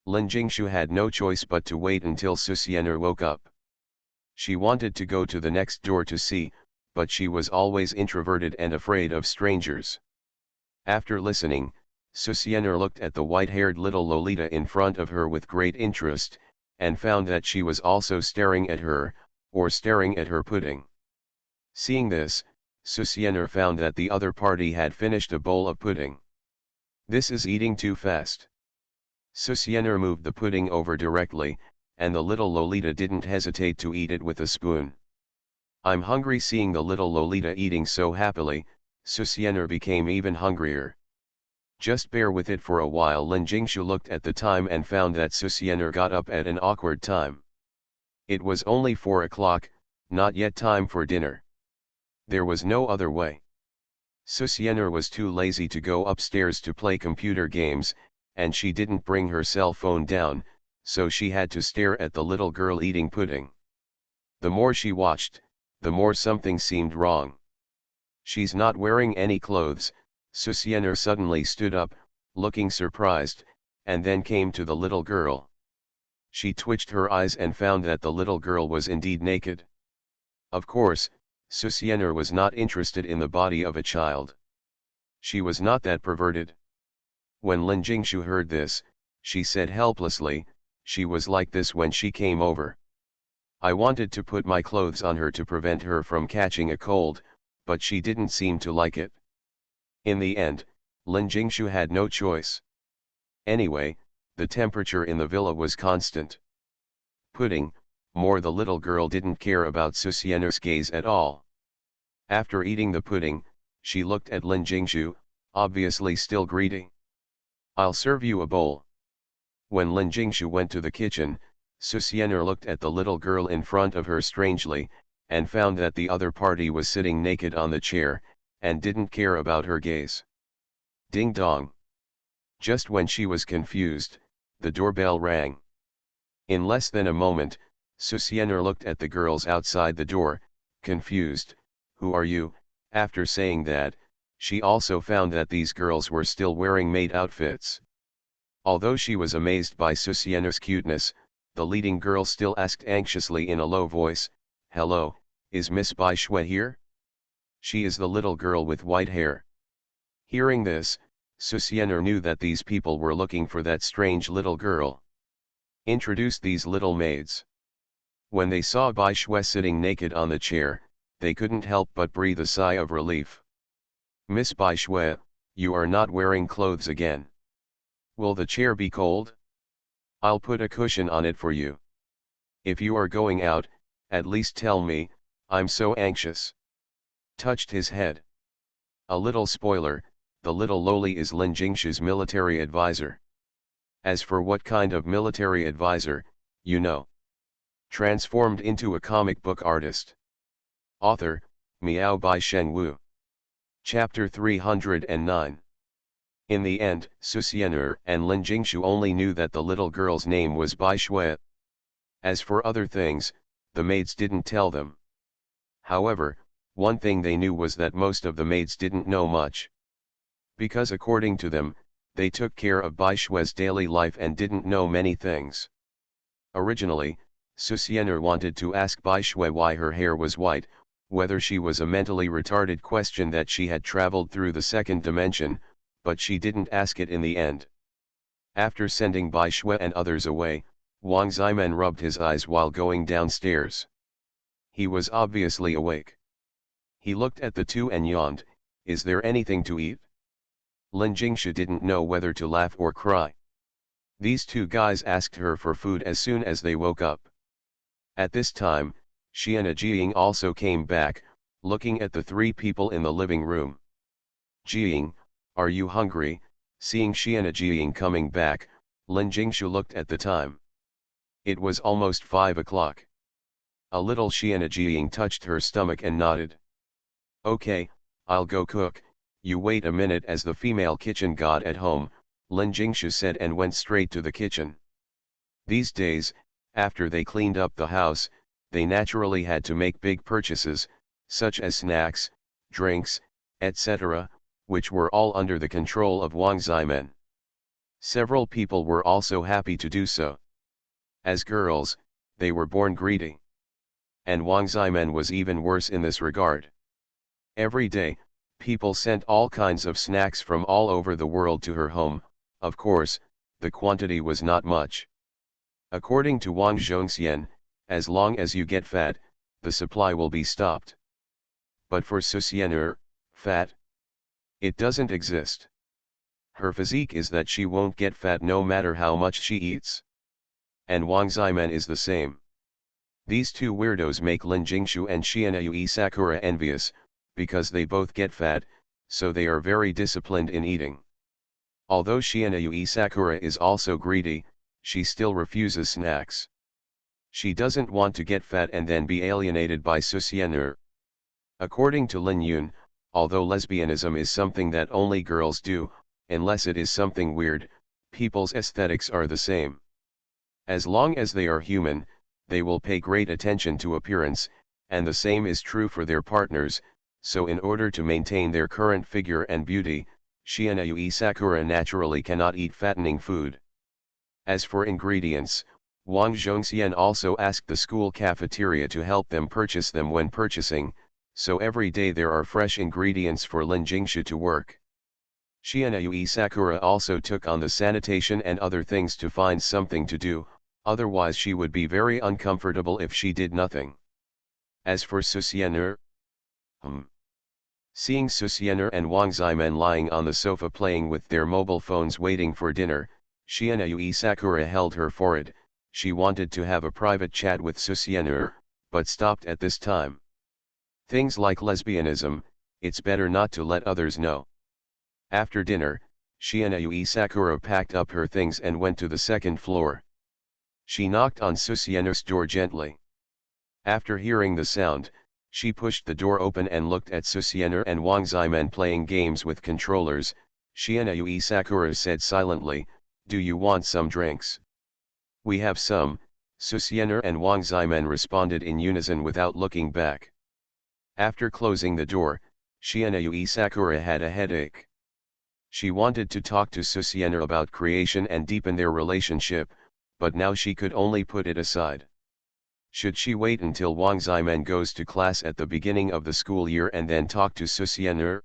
Lin Jingshu had no choice but to wait until Susiener woke up. She wanted to go to the next door to see, but she was always introverted and afraid of strangers. After listening, Susiener looked at the white-haired little Lolita in front of her with great interest, and found that she was also staring at her, or staring at her pudding. Seeing this, Susiener found that the other party had finished a bowl of pudding. "This is eating too fast." Susiener moved the pudding over directly, and the little Lolita didn't hesitate to eat it with a spoon. "I'm hungry." Seeing the little Lolita eating so happily, Susiener became even hungrier. "Just bear with it for a while." Lin Jingshu looked at the time and found that Susiener got up at an awkward time. It was only 4 o'clock, not yet time for dinner. There was no other way. Susiener was too lazy to go upstairs to play computer games, and she didn't bring her cell phone down, so she had to stare at the little girl eating pudding. The more she watched, the more something seemed wrong. "She's not wearing any clothes." Susiener suddenly stood up, looking surprised, and then came to the little girl. She twitched her eyes and found that the little girl was indeed naked. Of course, Susiener was not interested in the body of a child. She was not that perverted. When Lin Jingshu heard this, she said helplessly, "She was like this when she came over. I wanted to put my clothes on her to prevent her from catching a cold, but she didn't seem to like it." In the end, Lin Jingshu had no choice. Anyway, the temperature in the villa was constant. Pudding, more the little girl didn't care about Susiener's gaze at all. After eating the pudding, she looked at Lin Jingshu, obviously still greeting. "I'll serve you a bowl." When Lin Jingshu went to the kitchen, Susiener looked at the little girl in front of her strangely, and found that the other party was sitting naked on the chair, and didn't care about her gaze. Ding dong. Just when she was confused, the doorbell rang. In less than a moment, Susiener looked at the girls outside the door, confused. "Who are you?" After saying that, she also found that these girls were still wearing maid outfits. Although she was amazed by Susiener's cuteness, the leading girl still asked anxiously in a low voice, "Hello, is Miss Bai Shui here?" "She is the little girl with white hair." Hearing this, Susiener knew that these people were looking for that strange little girl. "Introduce these little maids." When they saw Bai Shui sitting naked on the chair, they couldn't help but breathe a sigh of relief. "Miss Bai Shui, you are not wearing clothes again. Will the chair be cold? I'll put a cushion on it for you. If you are going out, at least tell me, I'm so anxious." Touched his head. A little spoiler, the little loli is Lin Jingshu's military advisor. As for what kind of military advisor, you know. Transformed into a comic book artist. Author, Miao by Sheng Wu. Chapter 309. In the end, Susianer and Lin Jingshu only knew that the little girl's name was Bai Shui. As for other things, the maids didn't tell them. However, one thing they knew was that most of the maids didn't know much. Because according to them, they took care of Bai Shui's daily life and didn't know many things. Originally, Susianer wanted to ask Bai Shui why her hair was white, whether she was a mentally retarded, question that she had traveled through the second dimension, but she didn't ask it in the end. After sending Bai Shui and others away, Wang Zimen rubbed his eyes while going downstairs. He was obviously awake. He looked at the two and yawned, "Is there anything to eat?" Lin Jingshu didn't know whether to laugh or cry. These two guys asked her for food as soon as they woke up. At this time, Xiana Jiying also came back, looking at the three people in the living room. "Jiying, are you hungry?" Seeing Xiana Jiying coming back, Lin Jingshu looked at the time. It was almost 5 o'clock. A little Xiana Jiying touched her stomach and nodded. "Okay, I'll go cook, you wait a minute." As the female kitchen god at home, Lin Jingshu said, and went straight to the kitchen. These days, after they cleaned up the house, they naturally had to make big purchases, such as snacks, drinks, etc., which were all under the control of Wang Zimen. Several people were also happy to do so. As girls, they were born greedy. And Wang Zimen was even worse in this regard. Every day, people sent all kinds of snacks from all over the world to her home. Of course, the quantity was not much. According to Wang Zhongxian, as long as you get fat, the supply will be stopped. But for Susianer, fat? It doesn't exist. Her physique is that she won't get fat no matter how much she eats. And Wang Zimen is the same. These two weirdos make Lin Jingshu and Xiana Yui Sakura envious, because they both get fat, so they are very disciplined in eating. Although Xiana Yui Sakura is also greedy, she still refuses snacks. She doesn't want to get fat and then be alienated by Susianer. According to Lin Yun, although lesbianism is something that only girls do, unless it is something weird, people's aesthetics are the same. As long as they are human, they will pay great attention to appearance, and the same is true for their partners, so in order to maintain their current figure and beauty, Xiana Yui Sakura naturally cannot eat fattening food. As for ingredients, Wang Zhongxian also asked the school cafeteria to help them purchase them when purchasing, so every day there are fresh ingredients for Lin Jingshu to work. Xiana Yui Sakura also took on the sanitation and other things to find something to do, otherwise she would be very uncomfortable if she did nothing. As for Susianer, Seeing Susianer and Wang Zimen lying on the sofa playing with their mobile phones waiting for dinner, Xiana Yui Sakura held her forehead. She wanted to have a private chat with Susianer, but stopped at this time. Things like lesbianism, it's better not to let others know. After dinner, Xiana Yui Sakura packed up her things and went to the second floor. She knocked on Susianer's door gently. After hearing the sound, she pushed the door open and looked at Susianer and Wang Zimen playing games with controllers. Xiana Yui Sakura said silently, "Do you want some drinks?" "We have some," Susianer and Wang Zimen responded in unison without looking back. After closing the door, Xiana Yui Sakura had a headache. She wanted to talk to Susianer about creation and deepen their relationship, but now she could only put it aside. Should she wait until Wang Zimen goes to class at the beginning of the school year and then talk to Susianer?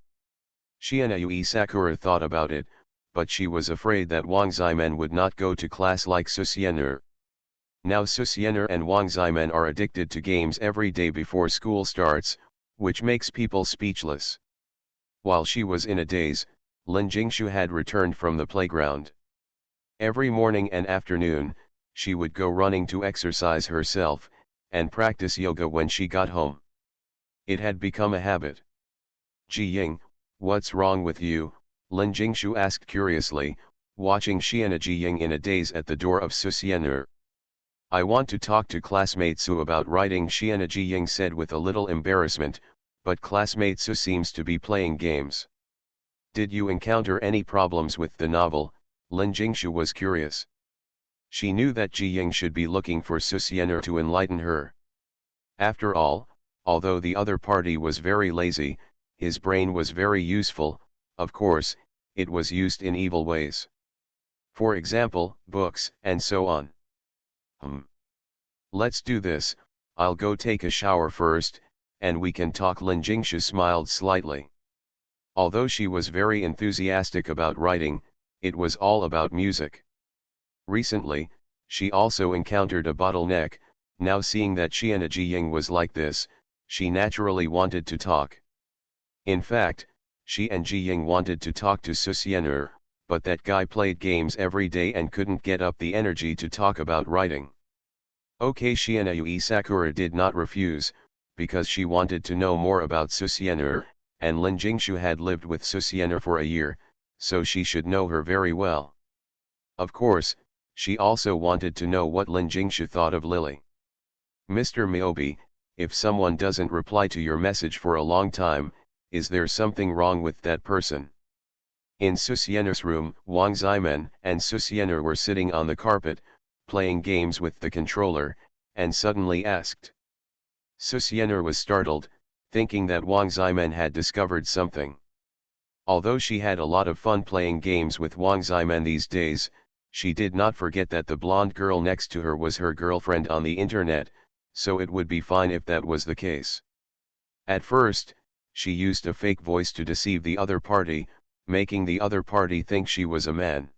Xiana Yui Sakura thought about it, but she was afraid that Wang Zimen would not go to class like Susianer. Now Susianer and Wang Zimen are addicted to games every day before school starts, which makes people speechless. While she was in a daze, Lin Jingshu had returned from the playground. Every morning and afternoon, she would go running to exercise herself, and practice yoga when she got home. It had become a habit. "Jiying, what's wrong with you?" Lin Jingshu asked curiously, watching Xiana Jiying in a daze at the door of Susianer. I want to talk to classmate Su about writing, Xiana Jiying said with a little embarrassment, but classmate Su seems to be playing games. Did you encounter any problems with the novel? Lin Jingshu was curious. She knew that Jiying should be looking for Su Xian'er to enlighten her. After all, although the other party was very lazy, his brain was very useful. Of course, it was used in evil ways. For example, books, and so on. Let's do this. I'll go take a shower first, and we can talk. Lin Jingshu smiled slightly. Although she was very enthusiastic about writing, it was all about music. Recently, she also encountered a bottleneck. Now seeing that Xiana Jiying was like this, she naturally wanted to talk. In fact, she and Jiying wanted to talk to Su Xian'er, but that guy played games every day and couldn't get up the energy to talk about writing. Okay, Xiana Yui Sakura did not refuse, because she wanted to know more about Su Xian'er, and Lin Jingshu had lived with Su Xian'er for a year, so she should know her very well. Of course, she also wanted to know what Lin Jingshu thought of Lily. Mr. Miyobi, if someone doesn't reply to your message for a long time, is there something wrong with that person? In Su Xian'er's room, Wang Ximen and Su Xian'er were sitting on the carpet, playing games with the controller, and suddenly asked. Su Xian'er was startled, thinking that Wang Ximen had discovered something. Although she had a lot of fun playing games with Wang Ximen these days, she did not forget that the blonde girl next to her was her girlfriend on the internet, so it would be fine if that was the case. At first, she used a fake voice to deceive the other party, making the other party think she was a man.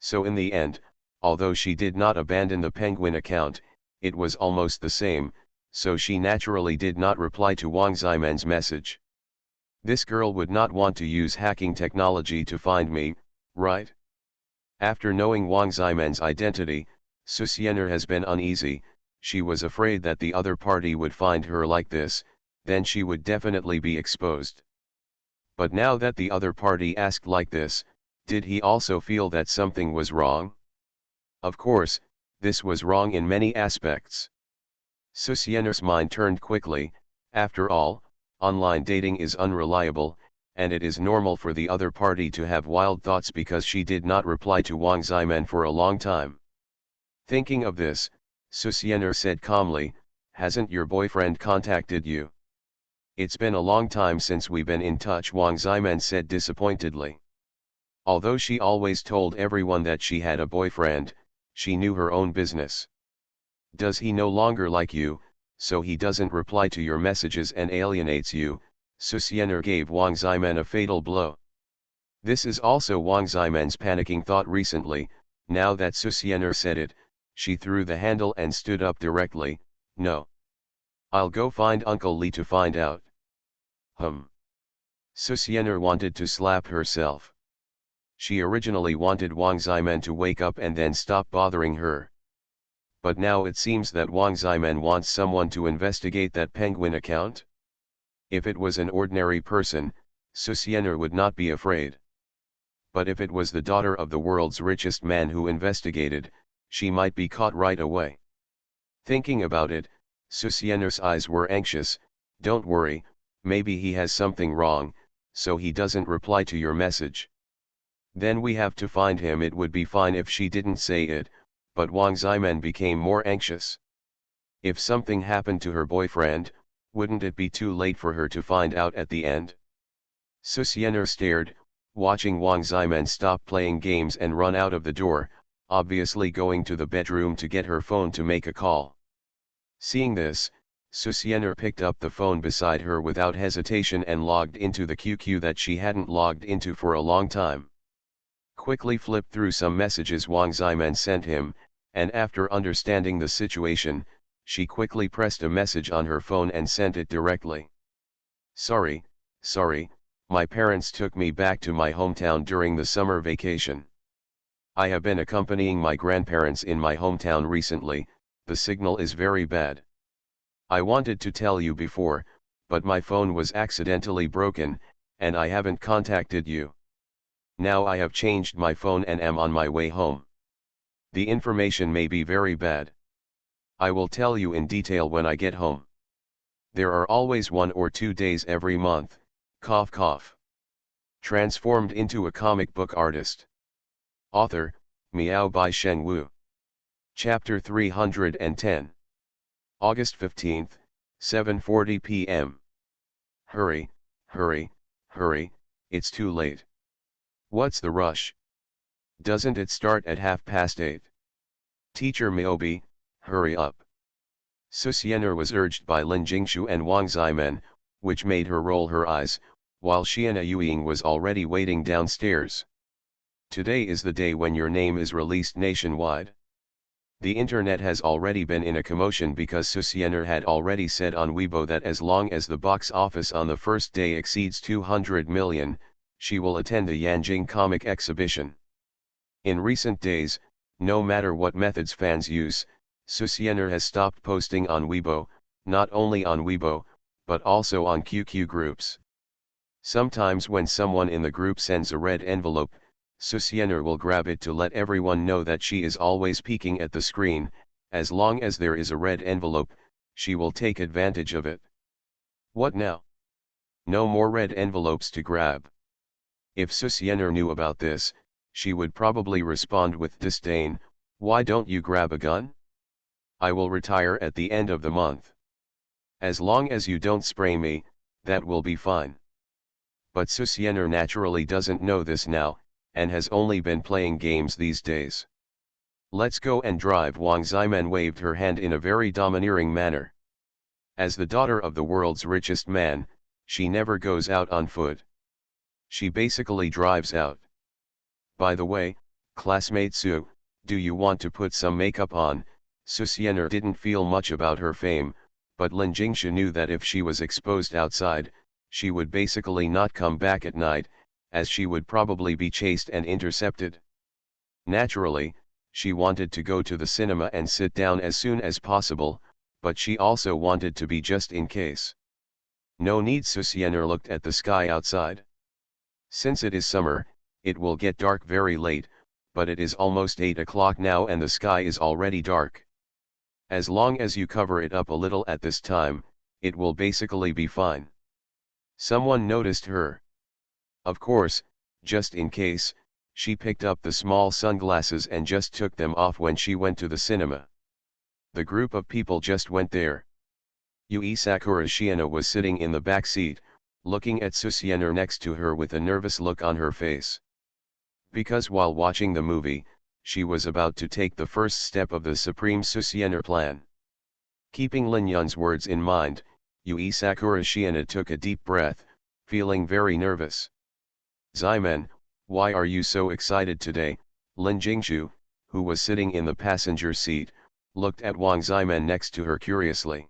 So in the end, although she did not abandon the Penguin account, it was almost the same, so she naturally did not reply to Wang Ximen's message. This girl would not want to use hacking technology to find me, right? After knowing Wang Ximen's identity, Su Xian'er has been uneasy. She was afraid that the other party would find her like this, then she would definitely be exposed. But now that the other party asked like this, did he also feel that something was wrong? Of course, this was wrong in many aspects. Su Xian'er's mind turned quickly. After all, online dating is unreliable, and it is normal for the other party to have wild thoughts because she did not reply to Wang Ximen for a long time. Thinking of this, Su Xian'er said calmly, "Hasn't your boyfriend contacted you?" "It's been a long time since we've been in touch," Wang Ximen said disappointedly. Although she always told everyone that she had a boyfriend, she knew her own business. "Does he no longer like you, so he doesn't reply to your messages and alienates you?" Su Xian'er gave Wang Ximen a fatal blow. This is also Wang Ximen's panicking thought recently. Now that Su Xian'er said it, she threw the handle and stood up directly. "No. I'll go find Uncle Li to find out." Su Xian'er wanted to slap herself. She originally wanted Wang Ximen to wake up and then stop bothering her. But now it seems that Wang Ximen wants someone to investigate that Penguin account. If it was an ordinary person, Su Xian'er would not be afraid. But if it was the daughter of the world's richest man who investigated, she might be caught right away. Thinking about it, Su Xian'er's eyes were anxious. "Don't worry, maybe he has something wrong, so he doesn't reply to your message. Then we have to find him." It would be fine if she didn't say it, but Wang Ximen became more anxious. If something happened to her boyfriend, wouldn't it be too late for her to find out at the end? Su Xian'er stared, watching Wang Ximen stop playing games and run out of the door, obviously going to the bedroom to get her phone to make a call. Seeing this, Su Xian'er picked up the phone beside her without hesitation and logged into the QQ that she hadn't logged into for a long time. Quickly flipped through some messages Wang Ximen sent him, and after understanding the situation, she quickly pressed a message on her phone and sent it directly. Sorry, my parents took me back to my hometown during the summer vacation. I have been accompanying my grandparents in my hometown recently. The signal is very bad. I wanted to tell you before, but my phone was accidentally broken, and I haven't contacted you. Now I have changed my phone and am on my way home. The information may be very bad. I will tell you in detail when I get home. There are always 1 or 2 days every month, cough cough. Transformed into a comic book artist. Author, Miao by Shen Wu. Chapter 310. August 15th, 7:40 p.m. Hurry, hurry, hurry, it's too late. What's the rush? Doesn't it start at 8:30? Teacher Miaobi, hurry up. Susianer was urged by Lin Jingshu and Wang Zimen, which made her roll her eyes, while Xiana Yuiying was already waiting downstairs. Today is the day when your name is released nationwide. The internet has already been in a commotion because Susianer had already said on Weibo that as long as the box office on the first day exceeds 200 million, she will attend a Yanjing comic exhibition. In recent days, no matter what methods fans use, Susianer has stopped posting on Weibo, not only on Weibo, but also on QQ groups. Sometimes when someone in the group sends a red envelope, Susianer will grab it to let everyone know that she is always peeking at the screen. As long as there is a red envelope, she will take advantage of it. What now? No more red envelopes to grab. If Susianer knew about this, she would probably respond with disdain, "Why don't you grab a gun? I will retire at the end of the month. As long as you don't spray me, that will be fine." But Susianer naturally doesn't know this now, and has only been playing games these days. "Let's go and drive." Wang Zimen waved her hand in a very domineering manner. As the daughter of the world's richest man, she never goes out on foot. She basically drives out. "By the way, classmate Su, do you want to put some makeup on?" Susianer didn't feel much about her fame, but Lin Jingshu knew that if she was exposed outside, she would basically not come back at night, as she would probably be chased and intercepted. Naturally, she wanted to go to the cinema and sit down as soon as possible, but she also wanted to be just in case. "No need." Susianer looked at the sky outside. "Since it is summer, it will get dark very late, but it is almost 8 o'clock now and the sky is already dark. As long as you cover it up a little at this time, it will basically be fine." Someone noticed her. Of course, just in case, she picked up the small sunglasses and just took them off when she went to the cinema. The group of people just went there. Yui Sakura Shiina was sitting in the back seat, looking at Susianer next to her with a nervous look on her face. Because while watching the movie, she was about to take the first step of the Supreme Susianer plan. Keeping Lin Yun's words in mind, Yui Sakura Shiina took a deep breath, feeling very nervous. "Zimen, why are you so excited today?" Lin Jingshu, who was sitting in the passenger seat, looked at Wang Zimen next to her curiously.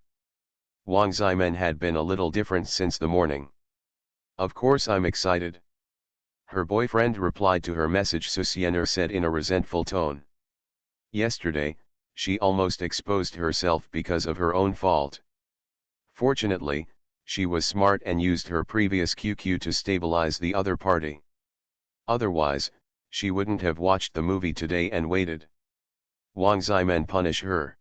Wang Zimen had been a little different since the morning. "Of course I'm excited." Her boyfriend replied to her message, Susianer said in a resentful tone. "Yesterday, she almost exposed herself because of her own fault. Fortunately, she was smart and used her previous QQ to stabilize the other party. Otherwise, she wouldn't have watched the movie today and waited. Wang Zimen punish her."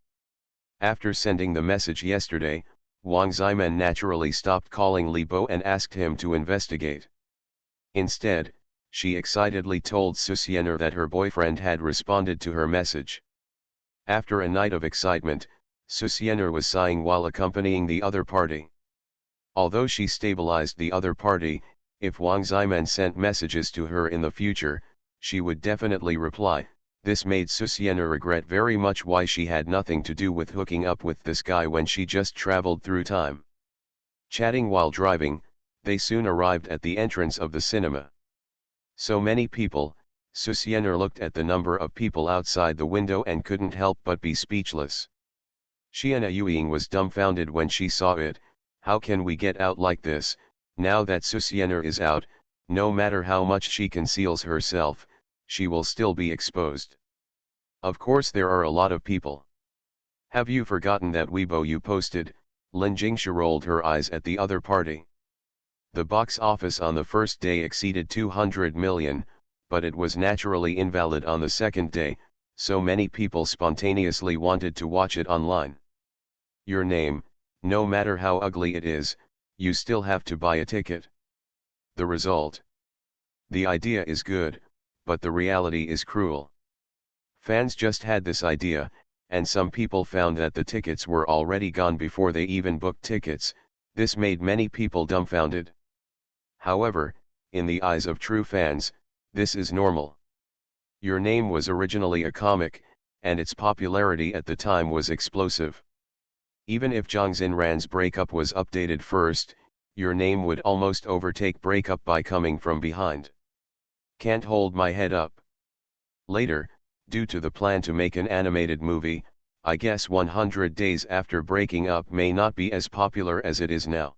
After sending the message yesterday, Wang Zimen naturally stopped calling Li Bo and asked him to investigate. Instead, she excitedly told Susianer that her boyfriend had responded to her message. After a night of excitement, Susianer was sighing while accompanying the other party. Although she stabilized the other party, if Wang Zimen sent messages to her in the future, she would definitely reply. This made Susianer regret very much why she had nothing to do with hooking up with this guy when she just traveled through time. Chatting while driving, they soon arrived at the entrance of the cinema. So many people. Susianer looked at the number of people outside the window and couldn't help but be speechless. Xiana Yuiying was dumbfounded when she saw it. "How can we get out like this? Now that Susianer is out, no matter how much she conceals herself, she will still be exposed. Of course there are a lot of people. Have you forgotten that Weibo you posted?" Lin Jingshu rolled her eyes at the other party. The box office on the first day exceeded 200 million, but it was naturally invalid on the second day, so many people spontaneously wanted to watch it online. Your name, no matter how ugly it is, you still have to buy a ticket. The result. The idea is good, but the reality is cruel. Fans just had this idea, and some people found that the tickets were already gone before they even booked tickets. This made many people dumbfounded. However, in the eyes of true fans, this is normal. Your Name was originally a comic, and its popularity at the time was explosive. Even if Zhang Xinran's breakup was updated first, Your Name would almost overtake breakup by coming from behind. Can't hold my head up. Later, due to the plan to make an animated movie, I guess 100 Days After Breaking Up may not be as popular as it is now.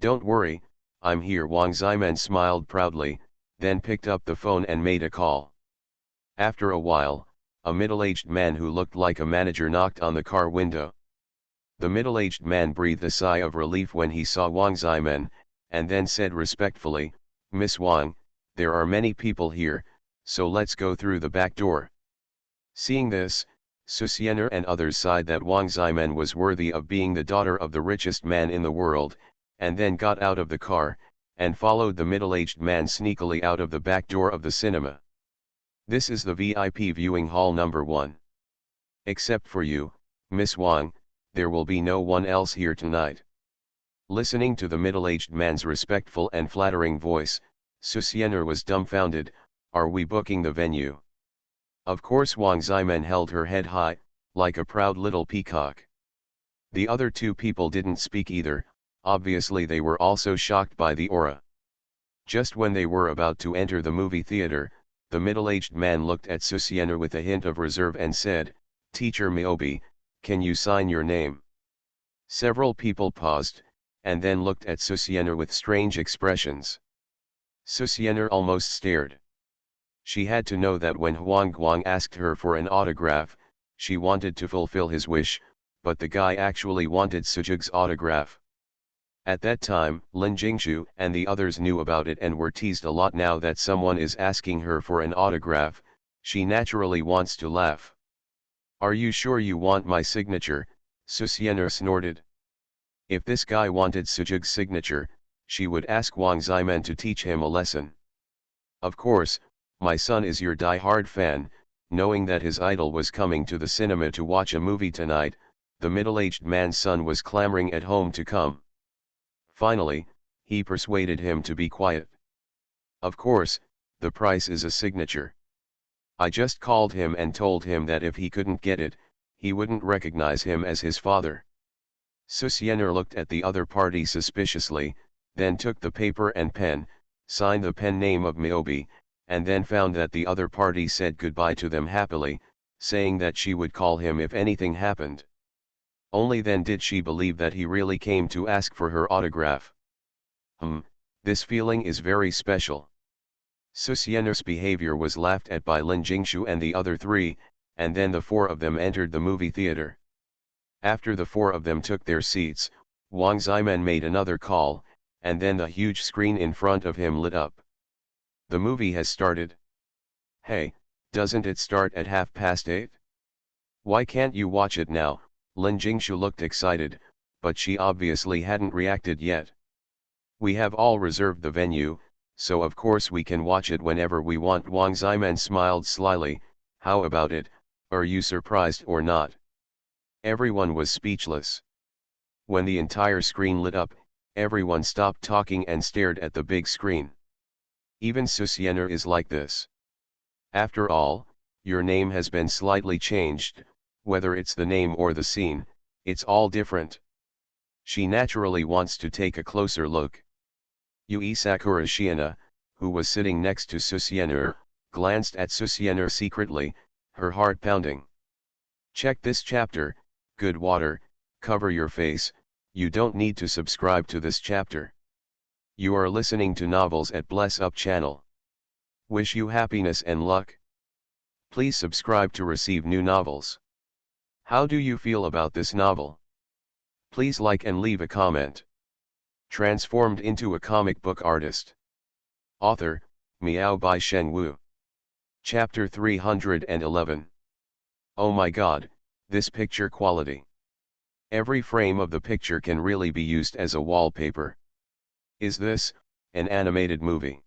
Don't worry, I'm here. Wang Ximen smiled proudly, then picked up the phone and made a call. After a while, a middle-aged man who looked like a manager knocked on the car window. The middle-aged man breathed a sigh of relief when he saw Wang Ximen, and then said respectfully, "Miss Wang, there are many people here, so let's go through the back door." Seeing this, Susiener and others sighed that Wang Ximen was worthy of being the daughter of the richest man in the world, and then got out of the car, and followed the middle-aged man sneakily out of the back door of the cinema. This is the VIP viewing hall number 1. Except for you, Miss Wang, there will be no one else here tonight. Listening to the middle-aged man's respectful and flattering voice, Susiener was dumbfounded. Are we booking the venue? Of course. Wang Ximen held her head high, like a proud little peacock. The other two people didn't speak either, obviously they were also shocked by the aura. Just when they were about to enter the movie theater, the middle-aged man looked at Susiener with a hint of reserve and said, "Teacher Miobi, can you sign your name?" Several people paused, and then looked at Susiener with strange expressions. Susiener almost stared. She had to know that when Huang Guang asked her for an autograph, she wanted to fulfill his wish, but the guy actually wanted Sujig's autograph. At that time, Lin Jingshu and the others knew about it and were teased a lot. Now that someone is asking her for an autograph, she naturally wants to laugh. "Are you sure you want my signature?" Susiener snorted. If this guy wanted Sujig's signature, she would ask Wang Ximen to teach him a lesson. Of course, my son is your die-hard fan. Knowing that his idol was coming to the cinema to watch a movie tonight, the middle-aged man's son was clamoring at home to come. Finally, he persuaded him to be quiet. "Of course, the price is a signature. I just called him and told him that if he couldn't get it, he wouldn't recognize him as his father." Susiener looked at the other party suspiciously, then took the paper and pen, signed the pen name of Miobi, and then found that the other party said goodbye to them happily, saying that she would call him if anything happened. Only then did she believe that he really came to ask for her autograph. This feeling is very special. Susiener's behavior was laughed at by Lin Jingshu and the other three, and then the four of them entered the movie theater. After the four of them took their seats, Wang Ximen made another call, and then the huge screen in front of him lit up. "The movie has started." "Hey, doesn't it start at 8:30? Why can't you watch it now?" Lin Jingshu looked excited, but she obviously hadn't reacted yet. "We have all reserved the venue, so of course we can watch it whenever we want." Wang Ximen smiled slyly. "How about it, are you surprised or not?" Everyone was speechless. When the entire screen lit up, everyone stopped talking and stared at the big screen. Even Susiener is like this. After all, Your Name has been slightly changed. Whether it's the name or the scene, it's all different. She naturally wants to take a closer look. Yui Sakura Shiina, who was sitting next to Susiener, glanced at Susiener secretly, her heart pounding. "Check this chapter, good water, cover your face, you don't need to subscribe to this chapter. You are listening to Novels at Bless Up channel. Wish you happiness and luck. Please subscribe to receive new novels." How do you feel about this novel? Please like and leave a comment. Transformed into a comic book artist. Author, Miao by Shen Wu. Chapter 311. Oh my god, this picture quality. Every frame of the picture can really be used as a wallpaper. Is this an animated movie?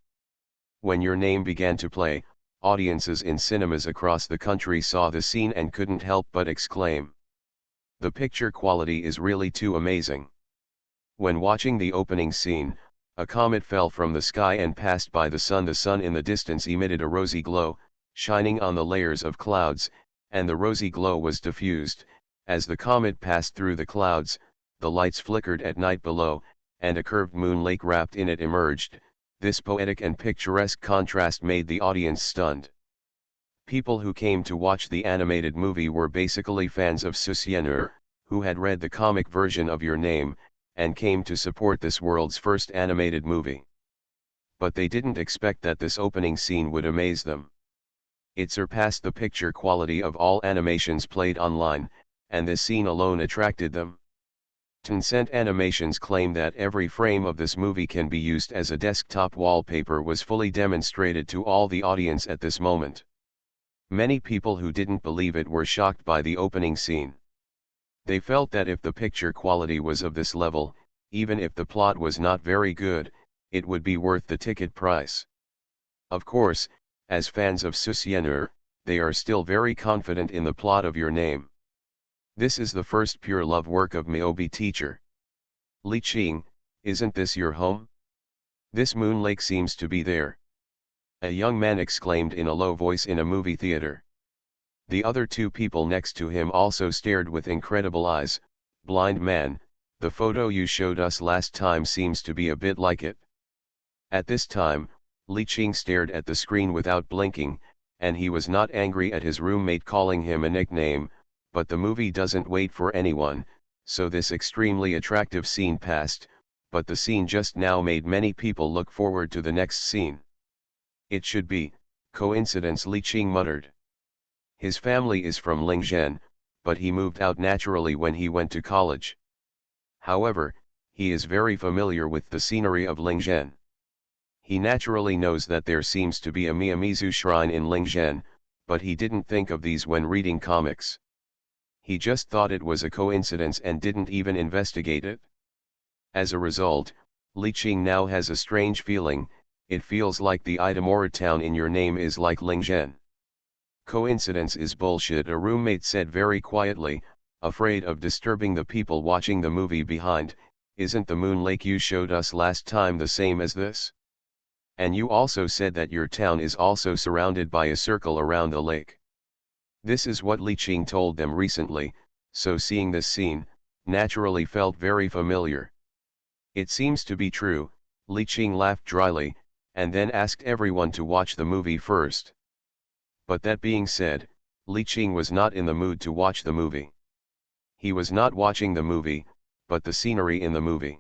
When Your Name began to play, audiences in cinemas across the country saw the scene and couldn't help but exclaim. The picture quality is really too amazing. When watching the opening scene, a comet fell from the sky and passed by the sun. The sun in the distance emitted a rosy glow, shining on the layers of clouds, and the rosy glow was diffused. As the comet passed through the clouds, the lights flickered at night below, and a curved moon lake wrapped in it emerged. This poetic and picturesque contrast made the audience stunned. People who came to watch the animated movie were basically fans of Susienur, who had read the comic version of Your Name, and came to support this world's first animated movie. But they didn't expect that this opening scene would amaze them. It surpassed the picture quality of all animations played online, and this scene alone attracted them. Tencent Animations claim that every frame of this movie can be used as a desktop wallpaper was fully demonstrated to all the audience at this moment. Many people who didn't believe it were shocked by the opening scene. They felt that if the picture quality was of this level, even if the plot was not very good, it would be worth the ticket price. Of course, as fans of Susienur, they are still very confident in the plot of Your Name. This is the first pure love work of Miyobi teacher. Li Qing, isn't this your home? This moon lake seems to be there. A young man exclaimed in a low voice in a movie theater. The other two people next to him also stared with incredible eyes. Blind man, the photo you showed us last time seems to be a bit like it. At this time, Li Qing stared at the screen without blinking, and he was not angry at his roommate calling him a nickname, but the movie doesn't wait for anyone, so this extremely attractive scene passed, but the scene just now made many people look forward to the next scene. It should be coincidence, Li Qing muttered. His family is from Lingzhen, but he moved out naturally when he went to college. However, he is very familiar with the scenery of Lingzhen. He naturally knows that there seems to be a Miyamizu shrine in Lingzhen, but he didn't think of these when reading comics. He just thought it was a coincidence and didn't even investigate it. As a result, Li Qing now has a strange feeling. It feels like the Itamura town in Your Name is like Lingzhen. Coincidence is bullshit, a roommate said very quietly, afraid of disturbing the people watching the movie behind. Isn't the moon lake you showed us last time the same as this? And you also said that your town is also surrounded by a circle around the lake. This is what Li Qing told them recently, so seeing this scene, naturally felt very familiar. It seems to be true, Li Qing laughed dryly, and then asked everyone to watch the movie first. But that being said, Li Qing was not in the mood to watch the movie. He was not watching the movie, but the scenery in the movie.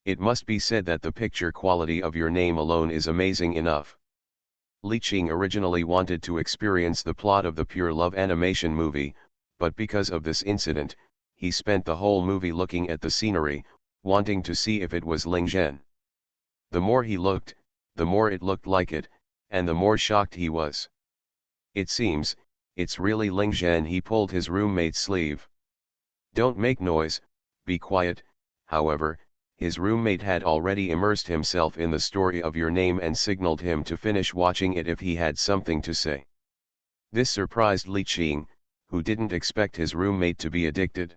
It must be said that the picture quality of Your Name alone is amazing enough. Li Qing originally wanted to experience the plot of the pure love animation movie, but because of this incident, he spent the whole movie looking at the scenery, wanting to see if it was Lingzhen. The more he looked, the more it looked like it, and the more shocked he was. It seems, it's really Lingzhen. He pulled his roommate's sleeve. Don't make noise, be quiet. However, his roommate had already immersed himself in the story of Your Name and signaled him to finish watching it if he had something to say. This surprised Li Qing, who didn't expect his roommate to be addicted.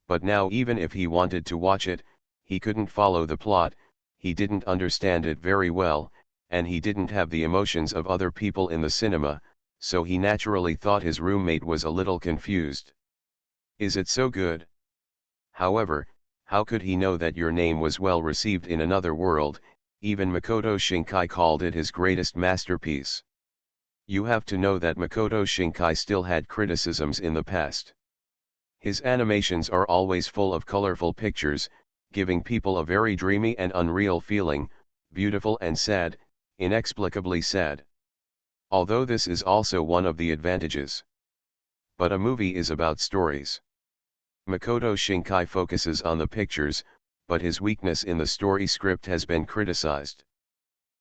But now even if he wanted to watch it, he couldn't follow the plot, he didn't understand it very well, and he didn't have the emotions of other people in the cinema, so he naturally thought his roommate was a little confused. Is it so good? However, how could he know that Your Name was well received in another world? Even Makoto Shinkai called it his greatest masterpiece. You have to know that Makoto Shinkai still had criticisms in the past. His animations are always full of colorful pictures, giving people a very dreamy and unreal feeling, beautiful and sad, inexplicably sad. Although this is also one of the advantages. But a movie is about stories. Makoto Shinkai focuses on the pictures, but his weakness in the story script has been criticized.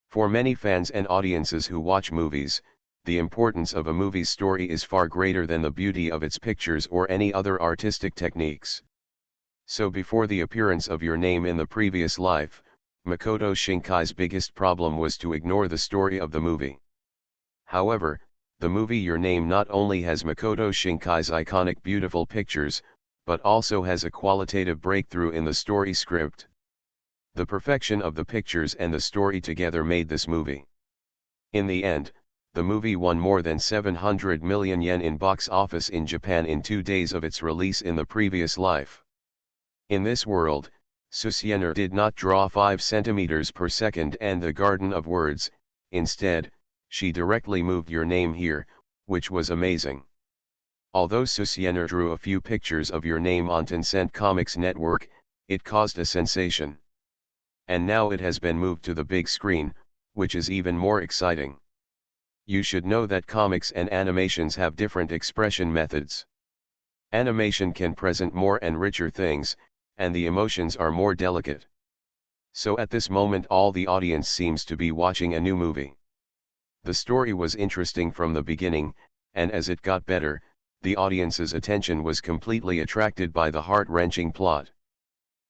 For many fans and audiences who watch movies, the importance of a movie's story is far greater than the beauty of its pictures or any other artistic techniques. So before the appearance of your name in the previous life, Makoto Shinkai's biggest problem was to ignore the story of the movie. However, the movie Your Name not only has Makoto Shinkai's iconic beautiful pictures, but also has a qualitative breakthrough in the story script. The perfection of the pictures and the story together made this movie. In the end, the movie won more than 700 million yen in box office in Japan in 2 days of its release in the previous life. In this world, Susuener did not draw 5 centimeters per second and the Garden of Words. Instead, she directly moved Your Name here, which was amazing. Although Susuener drew a few pictures of Your Name on Tencent Comics Network, it caused a sensation. And now it has been moved to the big screen, which is even more exciting. You should know that comics and animations have different expression methods. Animation can present more and richer things, and the emotions are more delicate. So at this moment all the audience seems to be watching a new movie. The story was interesting from the beginning, and as it got better, the audience's attention was completely attracted by the heart-wrenching plot.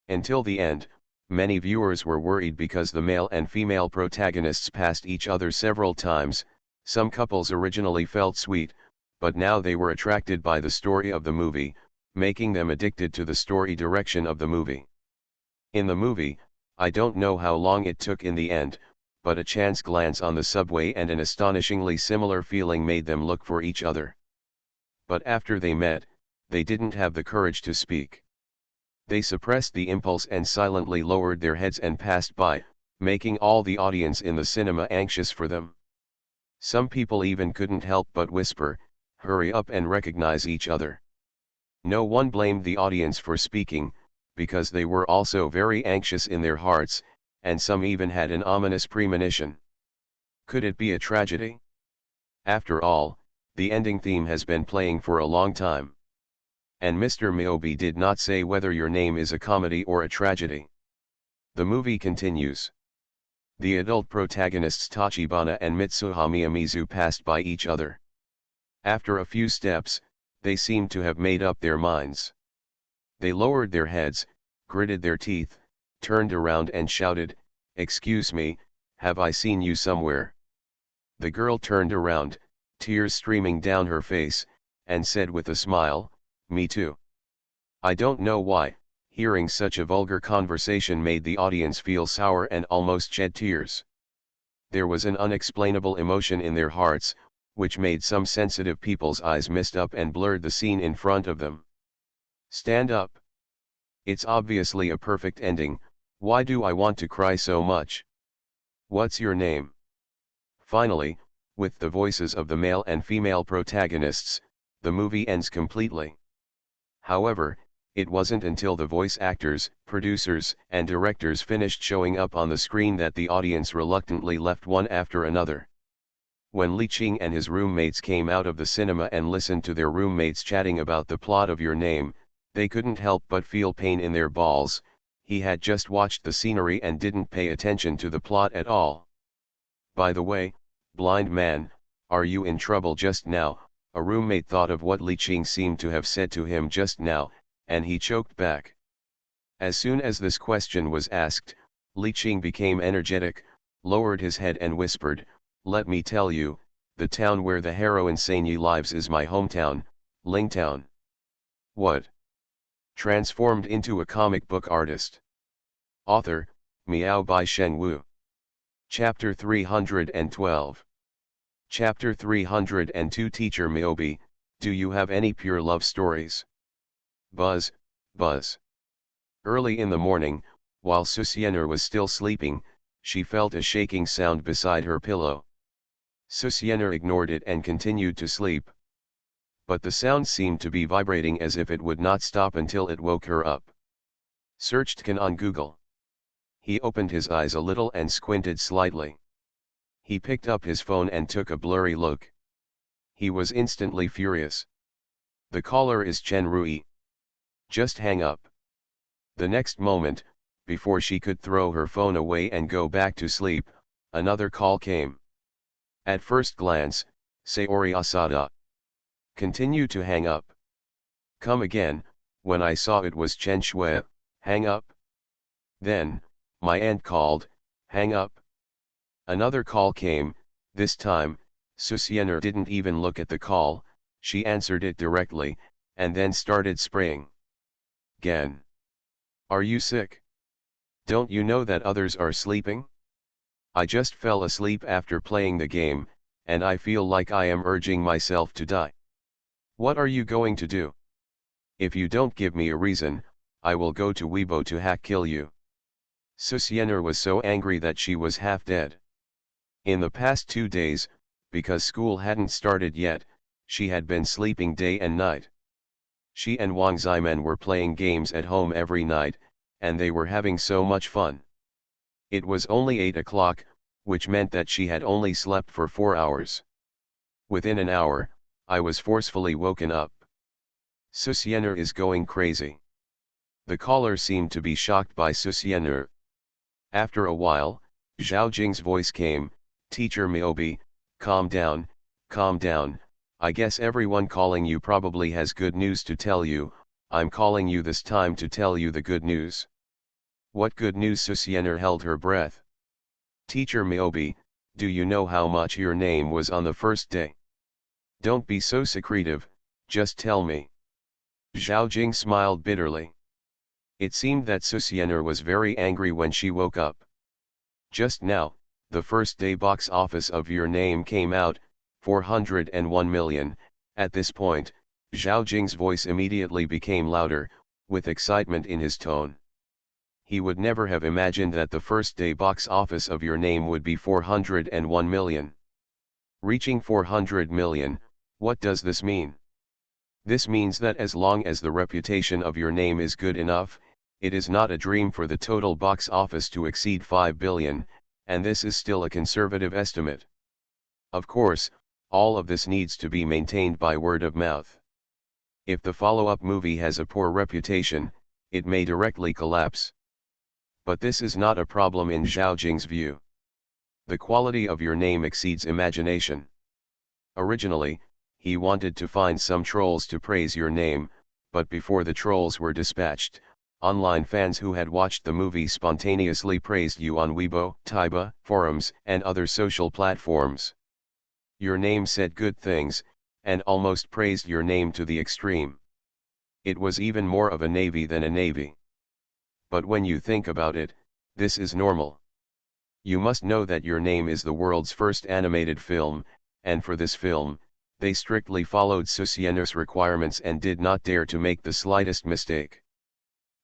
Until the end, many viewers were worried because the male and female protagonists passed each other several times. Some couples originally felt sweet, but now they were attracted by the story of the movie, making them addicted to the story direction of the movie. In the movie, I don't know how long it took in the end, but a chance glance on the subway and an astonishingly similar feeling made them look for each other. But after they met, they didn't have the courage to speak. They suppressed the impulse and silently lowered their heads and passed by, making all the audience in the cinema anxious for them. Some people even couldn't help but whisper, "Hurry up and recognize each other." No one blamed the audience for speaking, because they were also very anxious in their hearts, and some even had an ominous premonition. Could it be a tragedy? After all, the ending theme has been playing for a long time. And Mr. Miyobi did not say whether Your Name is a comedy or a tragedy. The movie continues. The adult protagonists Tachibana and Mitsuha Miyamizu passed by each other. After a few steps, they seemed to have made up their minds. They lowered their heads, gritted their teeth, turned around and shouted, "Excuse me, have I seen you somewhere?" The girl turned around, tears streaming down her face, and said with a smile, "Me too." I don't know why, hearing such a vulgar conversation made the audience feel sour and almost shed tears. There was an unexplainable emotion in their hearts, which made some sensitive people's eyes mist up and blurred the scene in front of them. Stand up. It's obviously a perfect ending, why do I want to cry so much? What's your name? Finally, with the voices of the male and female protagonists, the movie ends completely. However, it wasn't until the voice actors, producers, and directors finished showing up on the screen that the audience reluctantly left one after another. When Li Qing and his roommates came out of the cinema and listened to their roommates chatting about the plot of Your Name, they couldn't help but feel pain in their balls. He had just watched the scenery and didn't pay attention to the plot at all. By the way, blind man, are you in trouble just now? A roommate thought of what Li Qing seemed to have said to him just now, and he choked back. As soon as this question was asked, Li Qing became energetic, lowered his head and whispered, "Let me tell you, the town where the heroine Sanyi lives is my hometown, Lingtown." What? Transformed into a comic book artist. Author, Miao by Shen Wu. Chapter 312. Chapter 302. Teacher Miyobi, do you have any pure love stories? Buzz, buzz. Early in the morning, while Susuener was still sleeping, she felt a shaking sound beside her pillow. Susuener ignored it and continued to sleep. But the sound seemed to be vibrating as if it would not stop until it woke her up. Searched Kan on Google. He opened his eyes a little and squinted slightly. He picked up his phone and took a blurry look. He was instantly furious. The caller is Chen Rui. Just hang up. The next moment, before she could throw her phone away and go back to sleep, another call came. At first glance, Sayori Asada. Continue to hang up. Come again, When I saw it was Chen Shui, hang up. Then, my aunt called, hang up. Another call came, this time, Susiener didn't even look at the call, she answered it directly, and then started spraying. Gen. Are you sick? Don't you know that others are sleeping? I just fell asleep after playing the game, and I feel like I am urging myself to die. What are you going to do? If you don't give me a reason, I will go to Weibo to hack kill you. Susiener was so angry that she was half dead. In the past 2 days, because school hadn't started yet, she had been sleeping day and night. She and Wang Ziman were playing games at home every night, and they were having so much fun. It was only 8 o'clock, which meant that she had only slept for 4 hours. Within an hour, I was forcefully woken up. Susiener is going crazy. The caller seemed to be shocked by Susiener. After a while, Zhao Jing's voice came, Teacher Miyobi, calm down, I guess everyone calling you probably has good news to tell you, I'm calling you this time to tell you the good news. What good news? Susiener held her breath. Teacher Miyobi, do you know how much your name was on the first day? Don't be so secretive, just tell me. Zhao Jing smiled bitterly. It seemed that Susiener was very angry when she woke up. Just now, the first day box office of your name came out, 401 million, at this point, Zhao Jing's voice immediately became louder, with excitement in his tone. He would never have imagined that the first day box office of your name would be 401 million. Reaching 400 million, what does this mean? This means that as long as the reputation of your name is good enough, it is not a dream for the total box office to exceed 5 billion, and this is still a conservative estimate. Of course, all of this needs to be maintained by word of mouth. If the follow-up movie has a poor reputation, it may directly collapse. But this is not a problem in Zhao Jing's view. The quality of your name exceeds imagination. Originally, he wanted to find some trolls to praise your name, but before the trolls were dispatched, online fans who had watched the movie spontaneously praised you on Weibo, Taiba, forums, and other social platforms. Your name said good things, and almost praised your name to the extreme. It was even more of a navy than a navy. But when you think about it, this is normal. You must know that your name is the world's first animated film, and for this film, they strictly followed Susiener's requirements and did not dare to make the slightest mistake.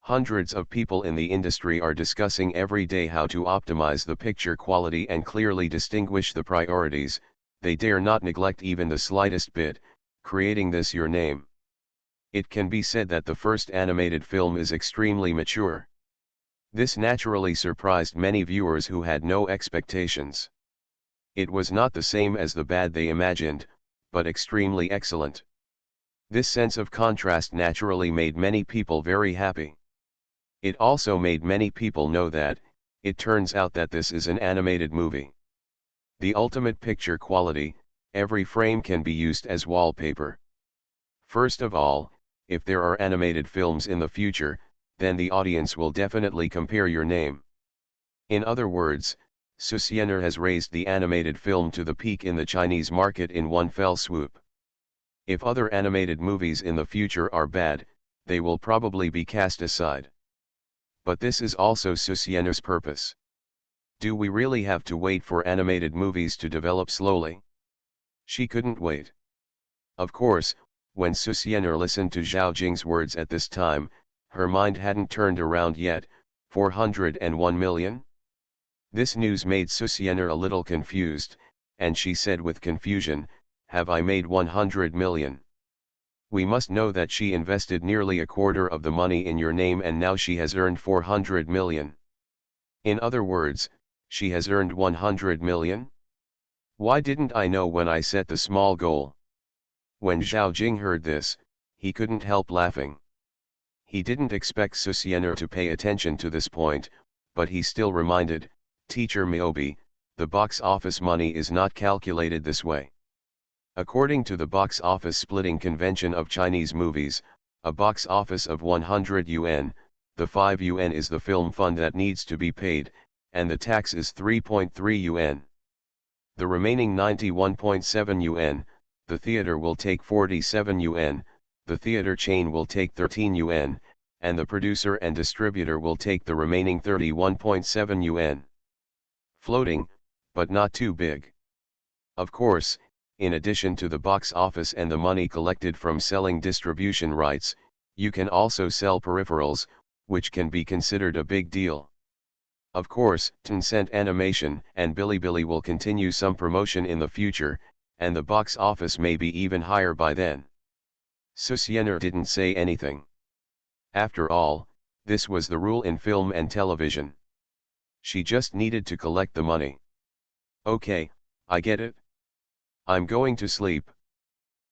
Hundreds of people in the industry are discussing every day how to optimize the picture quality and clearly distinguish the priorities. They dare not neglect even the slightest bit, creating this your name. It can be said that the first animated film is extremely mature. This naturally surprised many viewers who had no expectations. It was not the same as the bad they imagined, but extremely excellent. This sense of contrast naturally made many people very happy. It also made many people know that, it turns out that this is an animated movie. The ultimate picture quality, every frame can be used as wallpaper. First of all, if there are animated films in the future, then the audience will definitely compare your name. In other words, Susiener has raised the animated film to the peak in the Chinese market in one fell swoop. If other animated movies in the future are bad, they will probably be cast aside. But this is also Susiener's purpose. Do we really have to wait for animated movies to develop slowly? She couldn't wait. Of course, when Susiener listened to Zhao Jing's words at this time, her mind hadn't turned around yet. 401 million? This news made Susiener a little confused, and she said with confusion, have I made 100 million? We must know that she invested nearly a quarter of the money in your name and now she has earned 400 million. In other words, she has earned 100 million? Why didn't I know when I set the small goal? When Zhao Jing heard this, he couldn't help laughing. He didn't expect Susiener to pay attention to this point, but he still reminded, Teacher Miyobi, the box office money is not calculated this way. According to the box office splitting convention of Chinese movies, a box office of 100 yuan, the 5 yuan is the film fund that needs to be paid, and the tax is 3.3 yuan. The remaining 91.7 yuan, the theater will take 47 yuan, the theater chain will take 13 yuan, and the producer and distributor will take the remaining 31.7 yuan. Floating, but not too big. Of course, in addition to the box office and the money collected from selling distribution rights, you can also sell peripherals, which can be considered a big deal. Of course, Tencent Animation and Bilibili will continue some promotion in the future, and the box office may be even higher by then. Susiener didn't say anything. After all, this was the rule in film and television. She just needed to collect the money. Okay, I get it. I'm going to sleep.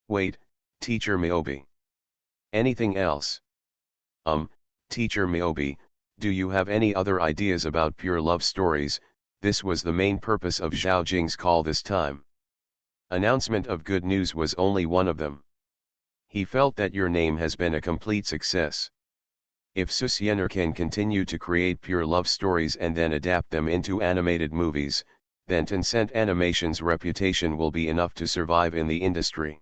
Wait, Teacher Miyobi. Anything else? Teacher Miyobi, do you have any other ideas about pure love stories? This was the main purpose of Zhao Jing's call this time. Announcement of good news was only one of them. He felt that your name has been a complete success. If Susiener can continue to create pure love stories and then adapt them into animated movies, then Tencent Animation's reputation will be enough to survive in the industry.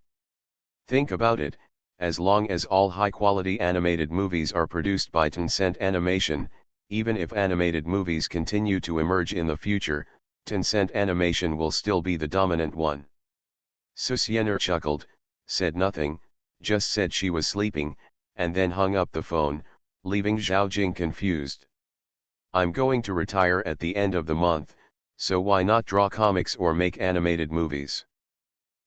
Think about it, as long as all high-quality animated movies are produced by Tencent Animation, even if animated movies continue to emerge in the future, Tencent Animation will still be the dominant one. Susiener chuckled, said nothing, just said she was sleeping, and then hung up the phone, leaving Zhao Jing confused. I'm going to retire at the end of the month, so why not draw comics or make animated movies?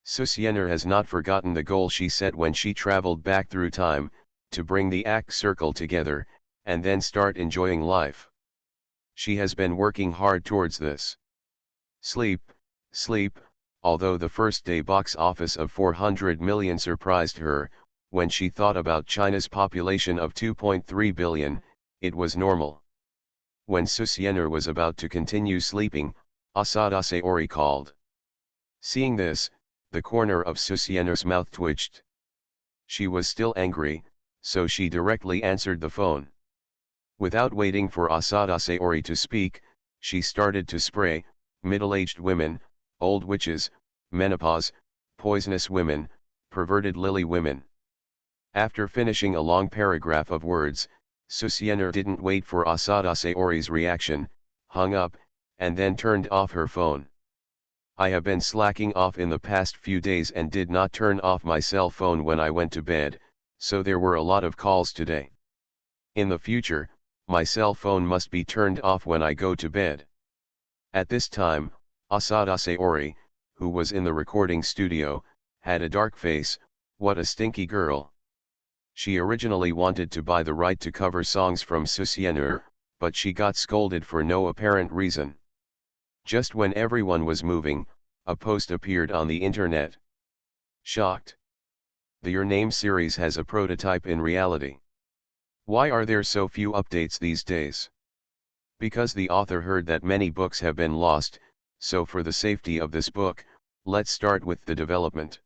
Susiener has not forgotten the goal she set when she traveled back through time, to bring the act circle together, and then start enjoying life. She has been working hard towards this. Sleep, although the first day box office of 400 million surprised her, when she thought about China's population of 2.3 billion, it was normal. When Susiener was about to continue sleeping, Asada Sayori called. Seeing this, the corner of Susiener's mouth twitched. She was still angry, so she directly answered the phone. Without waiting for Asada Sayori to speak, she started to spray, middle-aged women, old witches, menopause, poisonous women, perverted lily women. After finishing a long paragraph of words, Susiener didn't wait for Asada Sayori's reaction, hung up, and then turned off her phone. I have been slacking off in the past few days and did not turn off my cell phone when I went to bed, so there were a lot of calls today. In the future, my cell phone must be turned off when I go to bed. At this time, Asada Sayori, who was in the recording studio, had a dark face. What a stinky girl. She originally wanted to buy the right to cover songs from Susiener, but she got scolded for no apparent reason. Just when everyone was moving, a post appeared on the internet. Shocked. The Your Name series has a prototype in reality. Why are there so few updates these days? Because the author heard that many books have been lost, so for the safety of this book, let's start with the development.